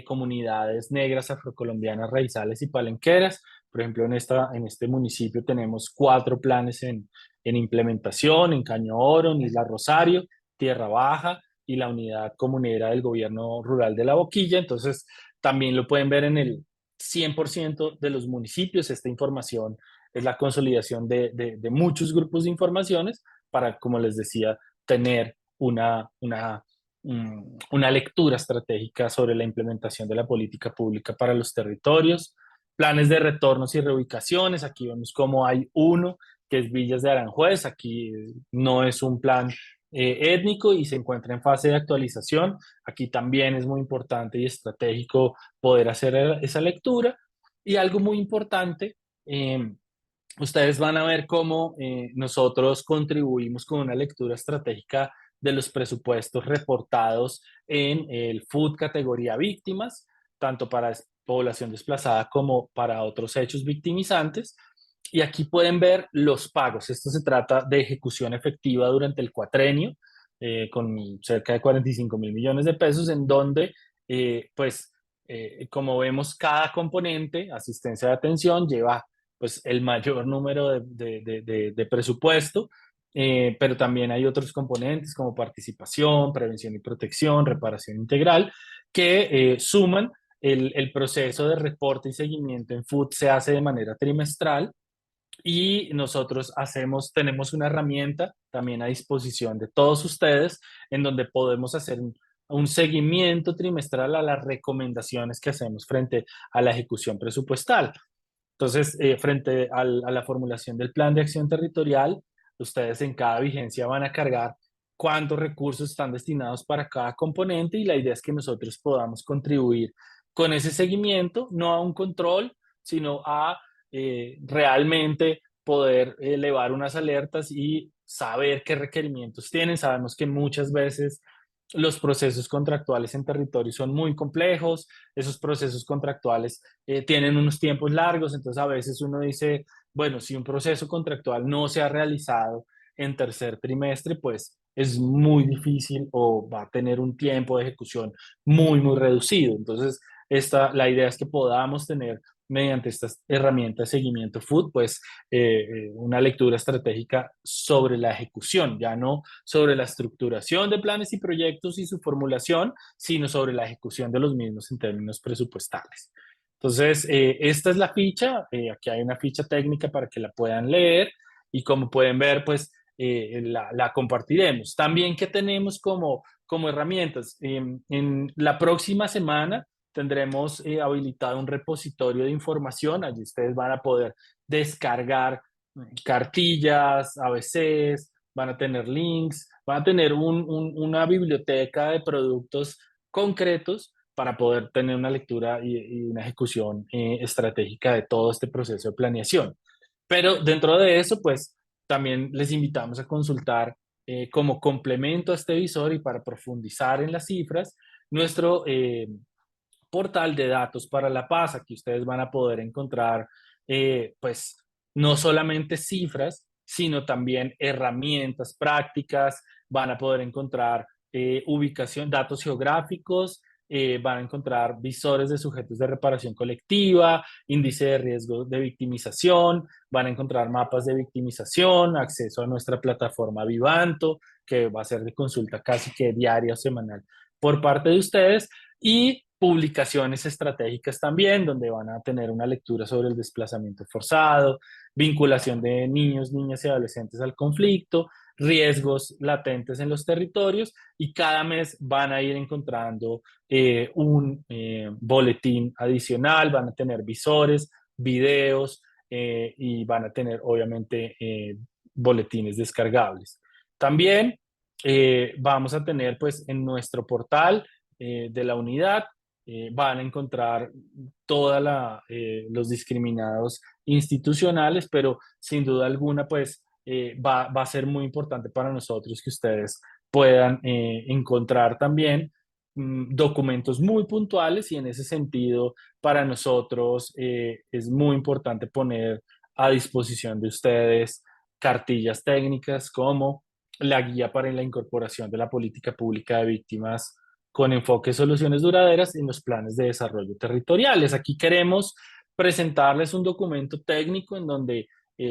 comunidades negras, afrocolombianas, raizales y palenqueras. Por ejemplo, en este municipio tenemos 4 planes en implementación, en Caño Oro, en Isla Rosario, Tierra Baja y la unidad comunera del gobierno rural de La Boquilla. Entonces, también lo pueden ver en el 100% de los municipios. Esta información es la consolidación de muchos grupos de informaciones para, como les decía, tener una lectura estratégica sobre la implementación de la política pública para los territorios, planes de retornos y reubicaciones. Aquí vemos cómo hay uno que es Villas de Aranjuez. Aquí no es un plan étnico y se encuentra en fase de actualización. Aquí también es muy importante y estratégico poder hacer esa lectura. Y algo muy importante ustedes van a ver cómo nosotros contribuimos con una lectura estratégica de los presupuestos reportados en el Food categoría víctimas, tanto para población desplazada como para otros hechos victimizantes. Y aquí pueden ver los pagos. Esto se trata de ejecución efectiva durante el cuatrenio, con cerca de 45.000 millones de pesos, en donde, pues, como vemos, cada componente, asistencia de atención, lleva pues el mayor número de presupuesto, pero también hay otros componentes como participación, prevención y protección, reparación integral, que suman. El proceso de reporte y seguimiento en Food se hace de manera trimestral y nosotros tenemos una herramienta también a disposición de todos ustedes en donde podemos hacer un seguimiento trimestral a las recomendaciones que hacemos frente a la ejecución presupuestal. Entonces, frente a la formulación del plan de acción territorial, ustedes en cada vigencia van a cargar cuántos recursos están destinados para cada componente y la idea es que nosotros podamos contribuir con ese seguimiento, no a un control, sino a realmente poder elevar unas alertas y saber qué requerimientos tienen. Sabemos que muchas veces los procesos contractuales en territorio son muy complejos, esos procesos contractuales tienen unos tiempos largos, entonces a veces uno dice, bueno, si un proceso contractual no se ha realizado en tercer trimestre, pues es muy difícil o va a tener un tiempo de ejecución muy, muy reducido. Entonces, la idea es que podamos tener mediante estas herramientas de seguimiento Food, pues una lectura estratégica sobre la ejecución, ya no sobre la estructuración de planes y proyectos y su formulación, sino sobre la ejecución de los mismos en términos presupuestales. Entonces, esta es la ficha, aquí hay una ficha técnica para que la puedan leer y como pueden ver, pues la compartiremos. También, ¿qué tenemos como herramientas? En la próxima semana tendremos habilitado un repositorio de información. Allí ustedes van a poder descargar cartillas, ABCs, van a tener links, van a tener una biblioteca de productos concretos para poder tener una lectura y una ejecución estratégica de todo este proceso de planeación. Pero dentro de eso, pues también les invitamos a consultar como complemento a este visor y para profundizar en las cifras, nuestro portal de datos para la paz. Aquí ustedes van a poder encontrar, pues, no solamente cifras, sino también herramientas prácticas, van a poder encontrar ubicación, datos geográficos, van a encontrar visores de sujetos de reparación colectiva, índice de riesgo de victimización, van a encontrar mapas de victimización, acceso a nuestra plataforma Vivanto, que va a ser de consulta casi que diaria o semanal por parte de ustedes, y publicaciones estratégicas también, donde van a tener una lectura sobre el desplazamiento forzado, vinculación de niños, niñas y adolescentes al conflicto, riesgos latentes en los territorios y cada mes van a ir encontrando un boletín adicional, van a tener visores, videos y van a tener obviamente boletines descargables. También vamos a tener pues en nuestro portal de la unidad van a encontrar todos los discriminados institucionales, pero sin duda alguna, pues va a ser muy importante para nosotros que ustedes puedan encontrar también documentos muy puntuales y en ese sentido, para nosotros es muy importante poner a disposición de ustedes cartillas técnicas como la guía para la incorporación de la política pública de víctimas con enfoque en soluciones duraderas en los planes de desarrollo territoriales. Aquí queremos presentarles un documento técnico en donde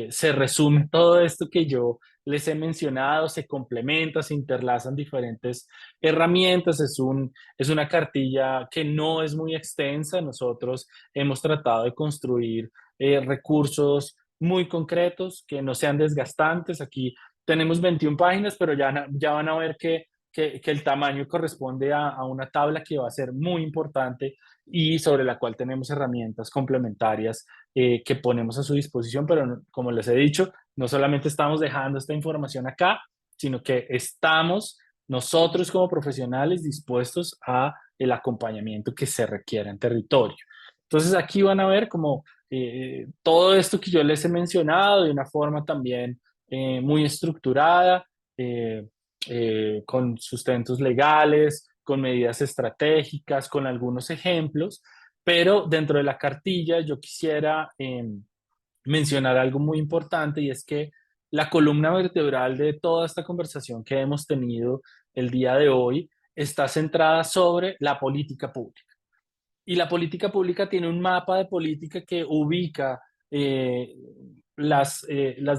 se resume todo esto que yo les he mencionado, se complementa, se interlazan diferentes herramientas. Es una cartilla que no es muy extensa. Nosotros hemos tratado de construir recursos muy concretos que no sean desgastantes. Aquí tenemos 21 páginas, pero ya van a ver que el tamaño corresponde a una tabla que va a ser muy importante y sobre la cual tenemos herramientas complementarias que ponemos a su disposición, pero como les he dicho, no solamente estamos dejando esta información acá, sino que estamos nosotros como profesionales dispuestos a el acompañamiento que se requiera en territorio. Entonces aquí van a ver como todo esto que yo les he mencionado de una forma también muy estructurada, eh, con sustentos legales, con medidas estratégicas, con algunos ejemplos, pero dentro de la cartilla yo quisiera mencionar algo muy importante y es que la columna vertebral de toda esta conversación que hemos tenido el día de hoy está centrada sobre la política pública. Y la política pública tiene un mapa de política que ubica eh, las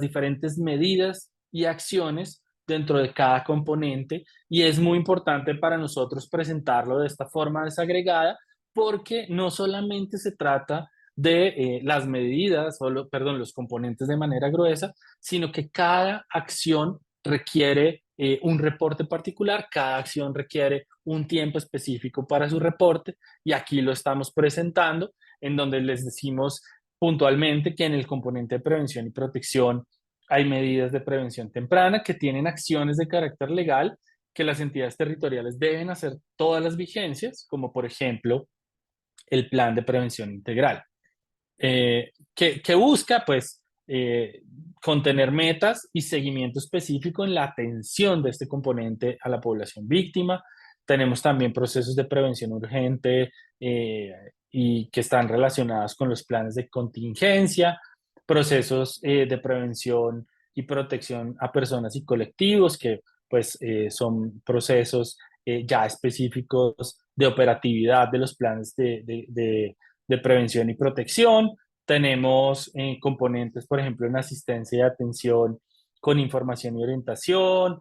diferentes medidas y acciones dentro de cada componente y es muy importante para nosotros presentarlo de esta forma desagregada porque no solamente se trata de las medidas o perdón, los componentes de manera gruesa, sino que cada acción requiere un reporte particular, cada acción requiere un tiempo específico para su reporte y aquí lo estamos presentando en donde les decimos puntualmente que en el componente de prevención y protección hay medidas de prevención temprana que tienen acciones de carácter legal que las entidades territoriales deben hacer todas las vigencias, como por ejemplo el plan de prevención integral que busca pues contener metas y seguimiento específico en la atención de este componente a la población víctima. Tenemos también procesos de prevención urgente eh, y que están relacionados con los planes de contingencia, procesos de prevención y protección a personas y colectivos que pues son procesos ya específicos de operatividad de los planes de prevención y protección. Tenemos componentes, por ejemplo, en asistencia y atención con información y orientación.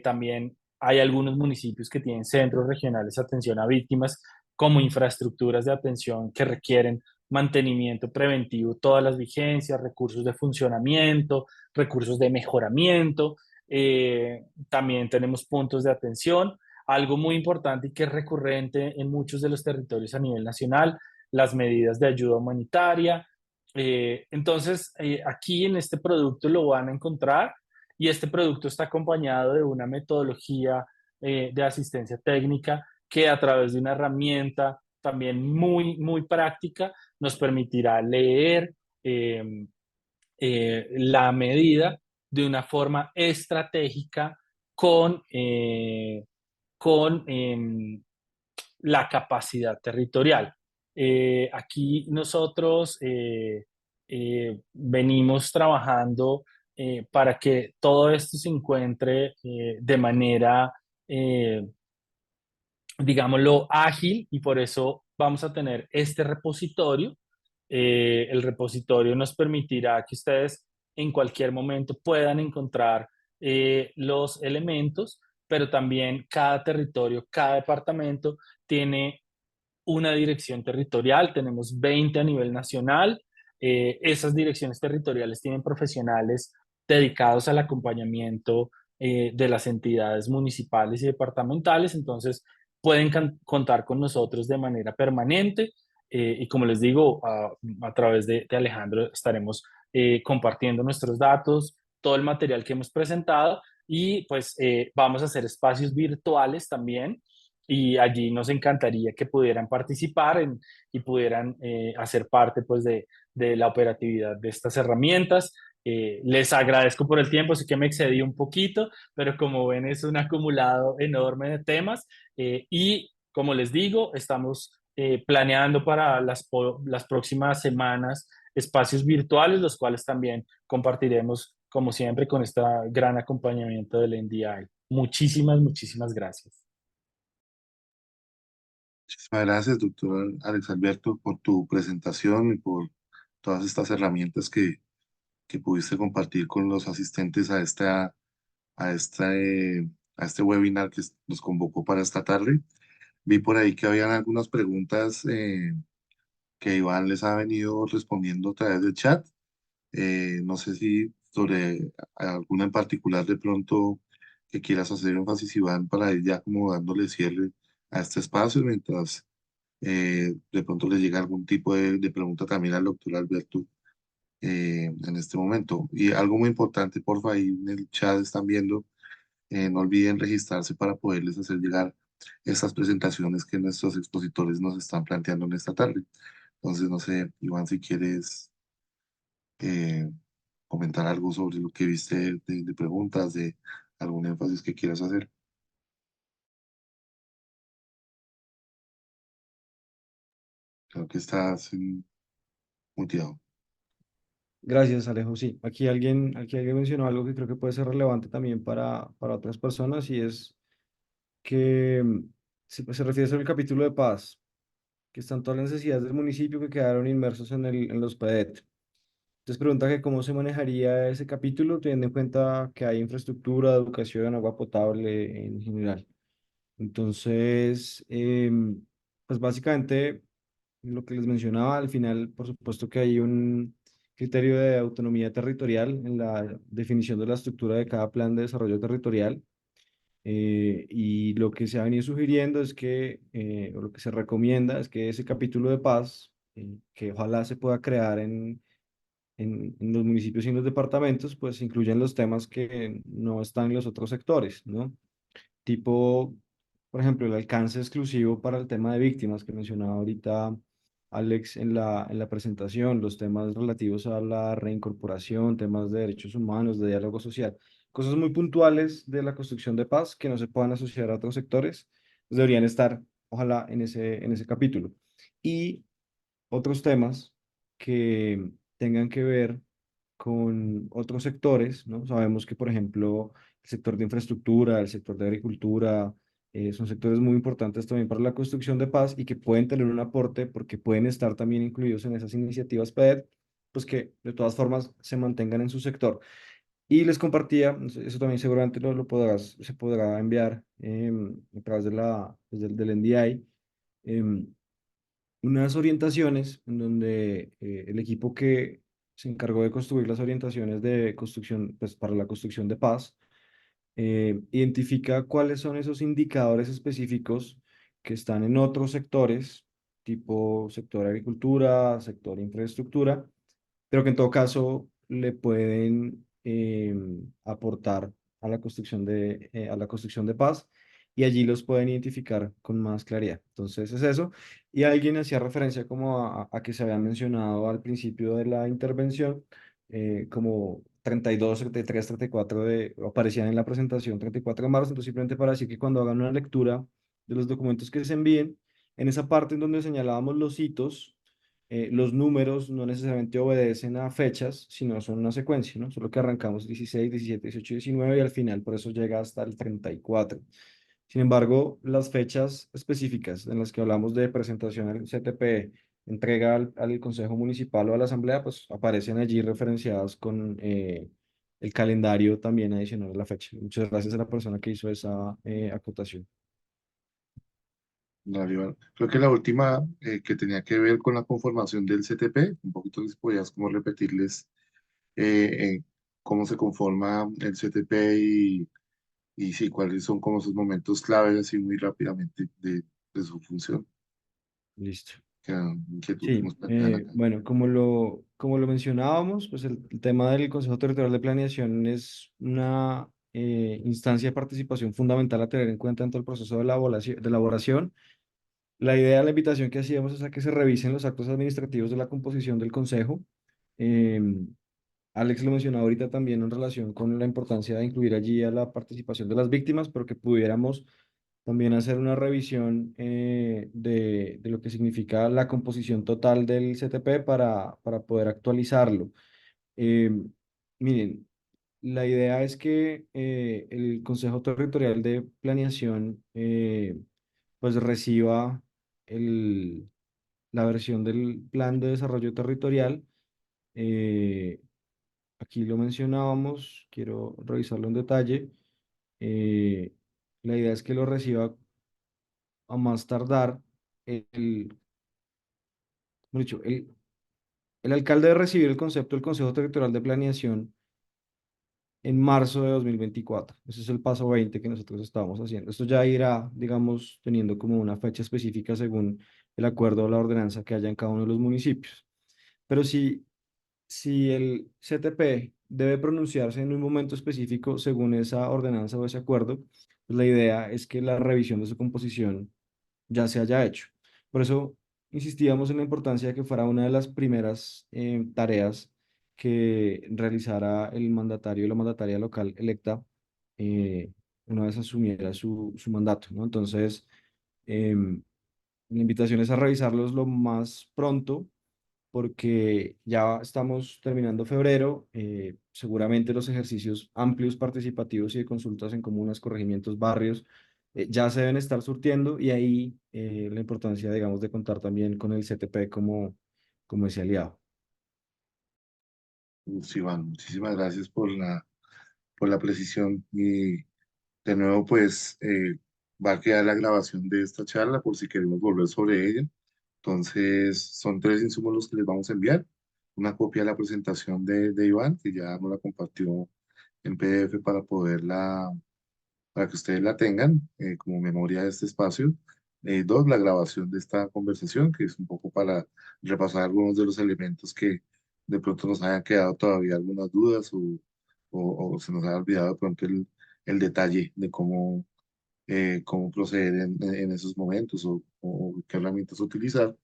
También hay algunos municipios que tienen centros regionales de atención a víctimas como infraestructuras de atención que requieren mantenimiento preventivo, todas las vigencias, recursos de funcionamiento, recursos de mejoramiento. También tenemos puntos de atención. Algo muy importante y que es recurrente en muchos de los territorios a nivel nacional, las medidas de ayuda humanitaria. Entonces, aquí en este producto lo van a encontrar y este producto está acompañado de una metodología de asistencia técnica que a través de una herramienta también muy práctica nos permitirá leer la medida de una forma estratégica con, con la capacidad territorial. Aquí nosotros venimos trabajando para que todo esto se encuentre de manera, eh, digámoslo, ágil y por eso vamos a tener este repositorio. El repositorio nos permitirá que ustedes en cualquier momento puedan encontrar los elementos, pero también cada territorio, cada departamento tiene una dirección territorial, tenemos 20 a nivel nacional. Esas direcciones territoriales tienen profesionales dedicados al acompañamiento de las entidades municipales y departamentales, entonces pueden contar con nosotros de manera permanente y como les digo, a través de Alejandro estaremos compartiendo nuestros datos, todo el material que hemos presentado y pues vamos a hacer espacios virtuales también y allí nos encantaría que pudieran participar y pudieran hacer parte pues de la operatividad de estas herramientas. Les agradezco por el tiempo, sé que me excedí un poquito, pero como ven es un acumulado enorme de temas y como les digo, estamos planeando para las próximas semanas espacios virtuales, los cuales también compartiremos como siempre con este gran acompañamiento del NDI. Muchísimas gracias. Muchísimas gracias, doctor Alex Alberto, por tu presentación y por todas estas herramientas que pudiste compartir con los asistentes a esta, a este webinar que nos convocó para esta tarde. Vi por ahí que habían algunas preguntas que Iván les ha venido respondiendo a través del chat. No sé si sobre alguna en particular de pronto que quieras hacer énfasis, Iván, para ir ya como dándole cierre a este espacio, mientras de pronto le llega algún tipo de pregunta también al doctor Alberto en este momento. Y algo muy importante, porfa, ahí en el chat están viendo, no olviden registrarse para poderles hacer llegar estas presentaciones que nuestros expositores nos están planteando en esta tarde. Entonces, no sé, Iván, si quieres eh, comentar algo sobre lo que viste de preguntas, de algún énfasis que quieras hacer. Creo que estás muteado. Gracias, Alejo. Sí, aquí alguien mencionó algo que creo que puede ser relevante también para otras personas y es que se refiere sobre el capítulo de paz, que están todas las necesidades del municipio que quedaron inmersos en los PEDET. Entonces pregunta que cómo se manejaría ese capítulo, teniendo en cuenta que hay infraestructura, educación, agua potable en general. Entonces, pues básicamente lo que les mencionaba, al final, por supuesto que hay un criterio de autonomía territorial en la definición de la estructura de cada plan de desarrollo territorial. Y lo que se ha venido sugiriendo es que, o lo que se recomienda es que ese capítulo de paz, que ojalá se pueda crear en los municipios y en los departamentos, pues incluyan los temas que no están en los otros sectores, ¿no? Tipo, por ejemplo, el alcance exclusivo para el tema de víctimas que mencionaba ahorita Alex en la presentación, los temas relativos a la reincorporación, temas de derechos humanos, de diálogo social, cosas muy puntuales de la construcción de paz que no se puedan asociar a otros sectores, pues deberían estar, ojalá, en ese capítulo. Y otros temas que tengan que ver con otros sectores, ¿no? Sabemos que, por ejemplo, el sector de infraestructura, el sector de agricultura, son sectores muy importantes también para la construcción de paz y que pueden tener un aporte porque pueden estar también incluidos en esas iniciativas PED, pues que de todas formas se mantengan en su sector. Y les compartía, eso también seguramente se podrá enviar a través del NDI, unas orientaciones en donde el equipo que se encargó de construir las orientaciones de construcción, pues para la construcción de paz, identifica cuáles son esos indicadores específicos que están en otros sectores, tipo sector agricultura, sector infraestructura, pero que en todo caso le pueden aportar a la construcción de paz y allí los pueden identificar con más claridad. Entonces es eso. Y alguien hacía referencia como a que se había mencionado al principio de la intervención, como 32, 33, 34 aparecían en la presentación 34 de marzo, entonces simplemente para decir que cuando hagan una lectura de los documentos que se envíen, en esa parte en donde señalábamos los hitos, los números no necesariamente obedecen a fechas, sino son una secuencia, ¿no? Solo que arrancamos 16, 17, 18, 19 y al final por eso llega hasta el 34. Sin embargo, las fechas específicas en las que hablamos de presentación al CTP, entrega al Consejo Municipal o a la Asamblea, pues aparecen allí referenciadas con el calendario también adicional a la fecha. Muchas gracias a la persona que hizo esa acotación. Dale, Iván. Creo que la última que tenía que ver con la conformación del CTP, un poquito les podías como repetirles cómo se conforma el CTP y sí, cuáles son como sus momentos claves así muy rápidamente de su función, Listo. que inquietud que Sí, nos plantean acá. bueno, como lo mencionábamos, pues el tema del Consejo Territorial de Planeación es una instancia de participación fundamental a tener en cuenta en todo el proceso de elaboración. La idea, la invitación que hacíamos es a que se revisen los actos administrativos de la composición del Consejo. Em, Alex lo mencionaba ahorita también en relación con la importancia de incluir allí a la participación de las víctimas, pero que pudiéramos también hacer una revisión de lo que significa la composición total del CTP para poder actualizarlo. Eh, Miren, la idea es que el Consejo Territorial de Planeación pues reciba el, la versión del Plan de Desarrollo Territorial. eh, Aquí lo mencionábamos, quiero revisarlo en detalle. eh, la idea es que lo reciba a más tardar mejor dicho, el alcalde debe recibir el concepto del Consejo Territorial de Planeación en marzo de 2024. Ese es el paso 20 que nosotros estábamos haciendo. Esto ya irá, digamos, teniendo como una fecha específica según el acuerdo o la ordenanza que haya en cada uno de los municipios. Pero si el CTP debe pronunciarse en un momento específico según esa ordenanza o ese acuerdo, pues la idea es que la revisión de su composición ya se haya hecho. Por eso insistíamos en la importancia de que fuera una de las primeras tareas que realizara el mandatario y la mandataria local electa una vez asumiera su mandato, ¿no? Entonces, em, la invitación es a revisarlos lo más pronto porque ya estamos terminando febrero. Seguramente los ejercicios amplios, participativos y de consultas en comunas, corregimientos, barrios, ya se deben estar surtiendo y ahí la importancia, digamos, de contar también con el CTP como ese aliado. Sí, Iván, muchísimas gracias por la precisión y de nuevo pues va a quedar la grabación de esta charla por si queremos volver sobre ella. Entonces son tres insumos los que les vamos a enviar. Una copia de la presentación de Iván, que ya nos la compartió en PDF para que ustedes la tengan como memoria de este espacio. Dos, la grabación de esta conversación, que es un poco para repasar algunos de los elementos que de pronto nos hayan quedado todavía algunas dudas o se nos haya olvidado de pronto el detalle de cómo proceder en esos momentos o qué herramientas utilizar.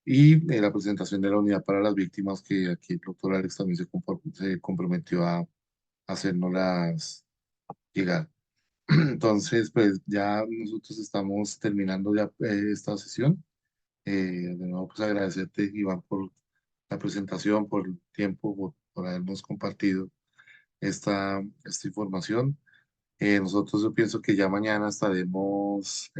Y la presentación de la unidad para las víctimas, que aquí el doctor Alex también se comprometió a hacérnoslas llegar. Entonces, pues ya nosotros estamos terminando ya esta sesión. De nuevo, pues agradecerte, Iván, por la presentación, por el tiempo, por habernos compartido esta información. Nosotros yo pienso que ya mañana estaremos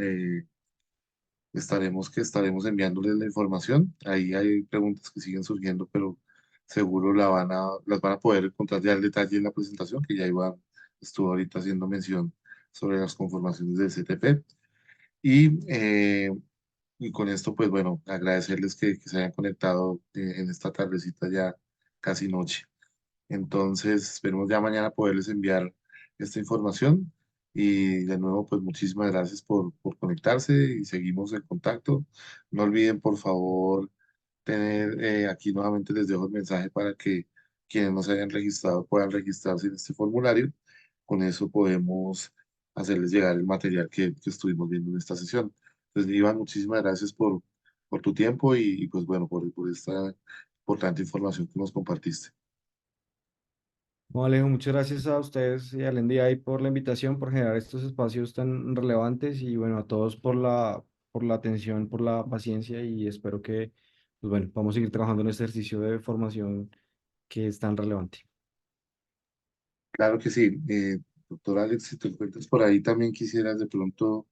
enviándoles la información. Ahí hay preguntas que siguen surgiendo, pero seguro las van a poder encontrar ya el detalle en la presentación, que ya Iván estuvo ahorita haciendo mención sobre las conformaciones del CTP. Y con esto, pues bueno, agradecerles que se hayan conectado en esta tardecita ya casi noche. Entonces, esperemos ya mañana poderles enviar esta información. Y de nuevo, pues muchísimas gracias por conectarse y seguimos en contacto. No olviden, por favor, tener aquí nuevamente les dejo el mensaje para que quienes no se hayan registrado puedan registrarse en este formulario. Con eso podemos hacerles llegar el material que estuvimos viendo en esta sesión. Entonces, Iván, muchísimas gracias por tu tiempo y pues bueno, por esta importante información que nos compartiste. Bueno, Alejo, muchas gracias a ustedes y al NDI por la invitación, por generar estos espacios tan relevantes y bueno, a todos por la atención, por la paciencia y espero que, pues bueno, vamos a seguir trabajando en este ejercicio de formación que es tan relevante. Claro que sí. Doctor Alex, si te encuentras por ahí, también quisieras de pronto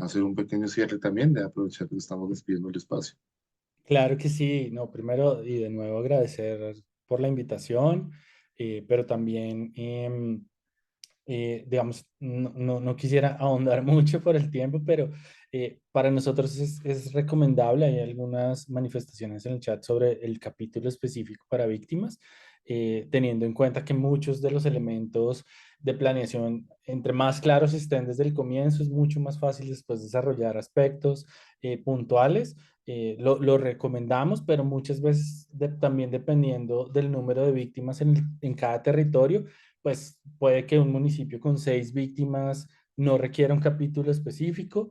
hacer un pequeño cierre también, de aprovechar que estamos despidiendo el espacio. Claro que sí, no, primero y de nuevo agradecer por la invitación, pero también, digamos, no quisiera ahondar mucho por el tiempo, pero para nosotros es recomendable, hay algunas manifestaciones en el chat sobre el capítulo específico para víctimas, teniendo en cuenta que muchos de los elementos de planeación, entre más claros estén desde el comienzo, es mucho más fácil después desarrollar aspectos puntuales. Lo recomendamos, pero muchas veces también dependiendo del número de víctimas en cada territorio, pues puede que un municipio con 6 víctimas no requiera un capítulo específico,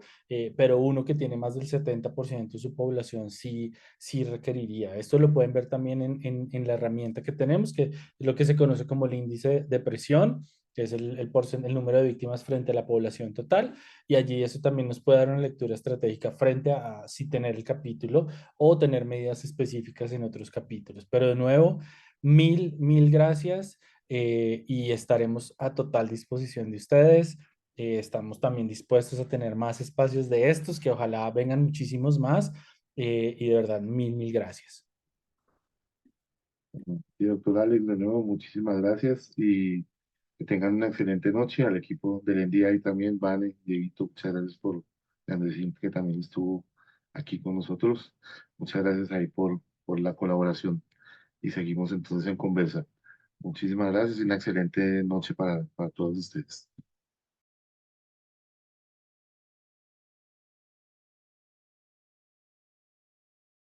pero uno que tiene más del 70% de su población sí requeriría. Esto lo pueden ver también en la herramienta que tenemos, que es lo que se conoce como el índice de presión, que es el número de víctimas frente a la población total, y allí eso también nos puede dar una lectura estratégica frente a si tener el capítulo o tener medidas específicas en otros capítulos. Pero de nuevo, mil gracias y estaremos a total disposición de ustedes. Estamos también dispuestos a tener más espacios de estos, que ojalá vengan muchísimos más. Y de verdad, mil gracias. Y doctor Alex, de nuevo, muchísimas gracias y que tengan una excelente noche. Al equipo del NDI también, Vane, Dieguito, muchas gracias por Andresín, que también estuvo aquí con nosotros. Muchas gracias ahí por la colaboración y seguimos entonces en conversa. Muchísimas gracias y una excelente noche para todos ustedes.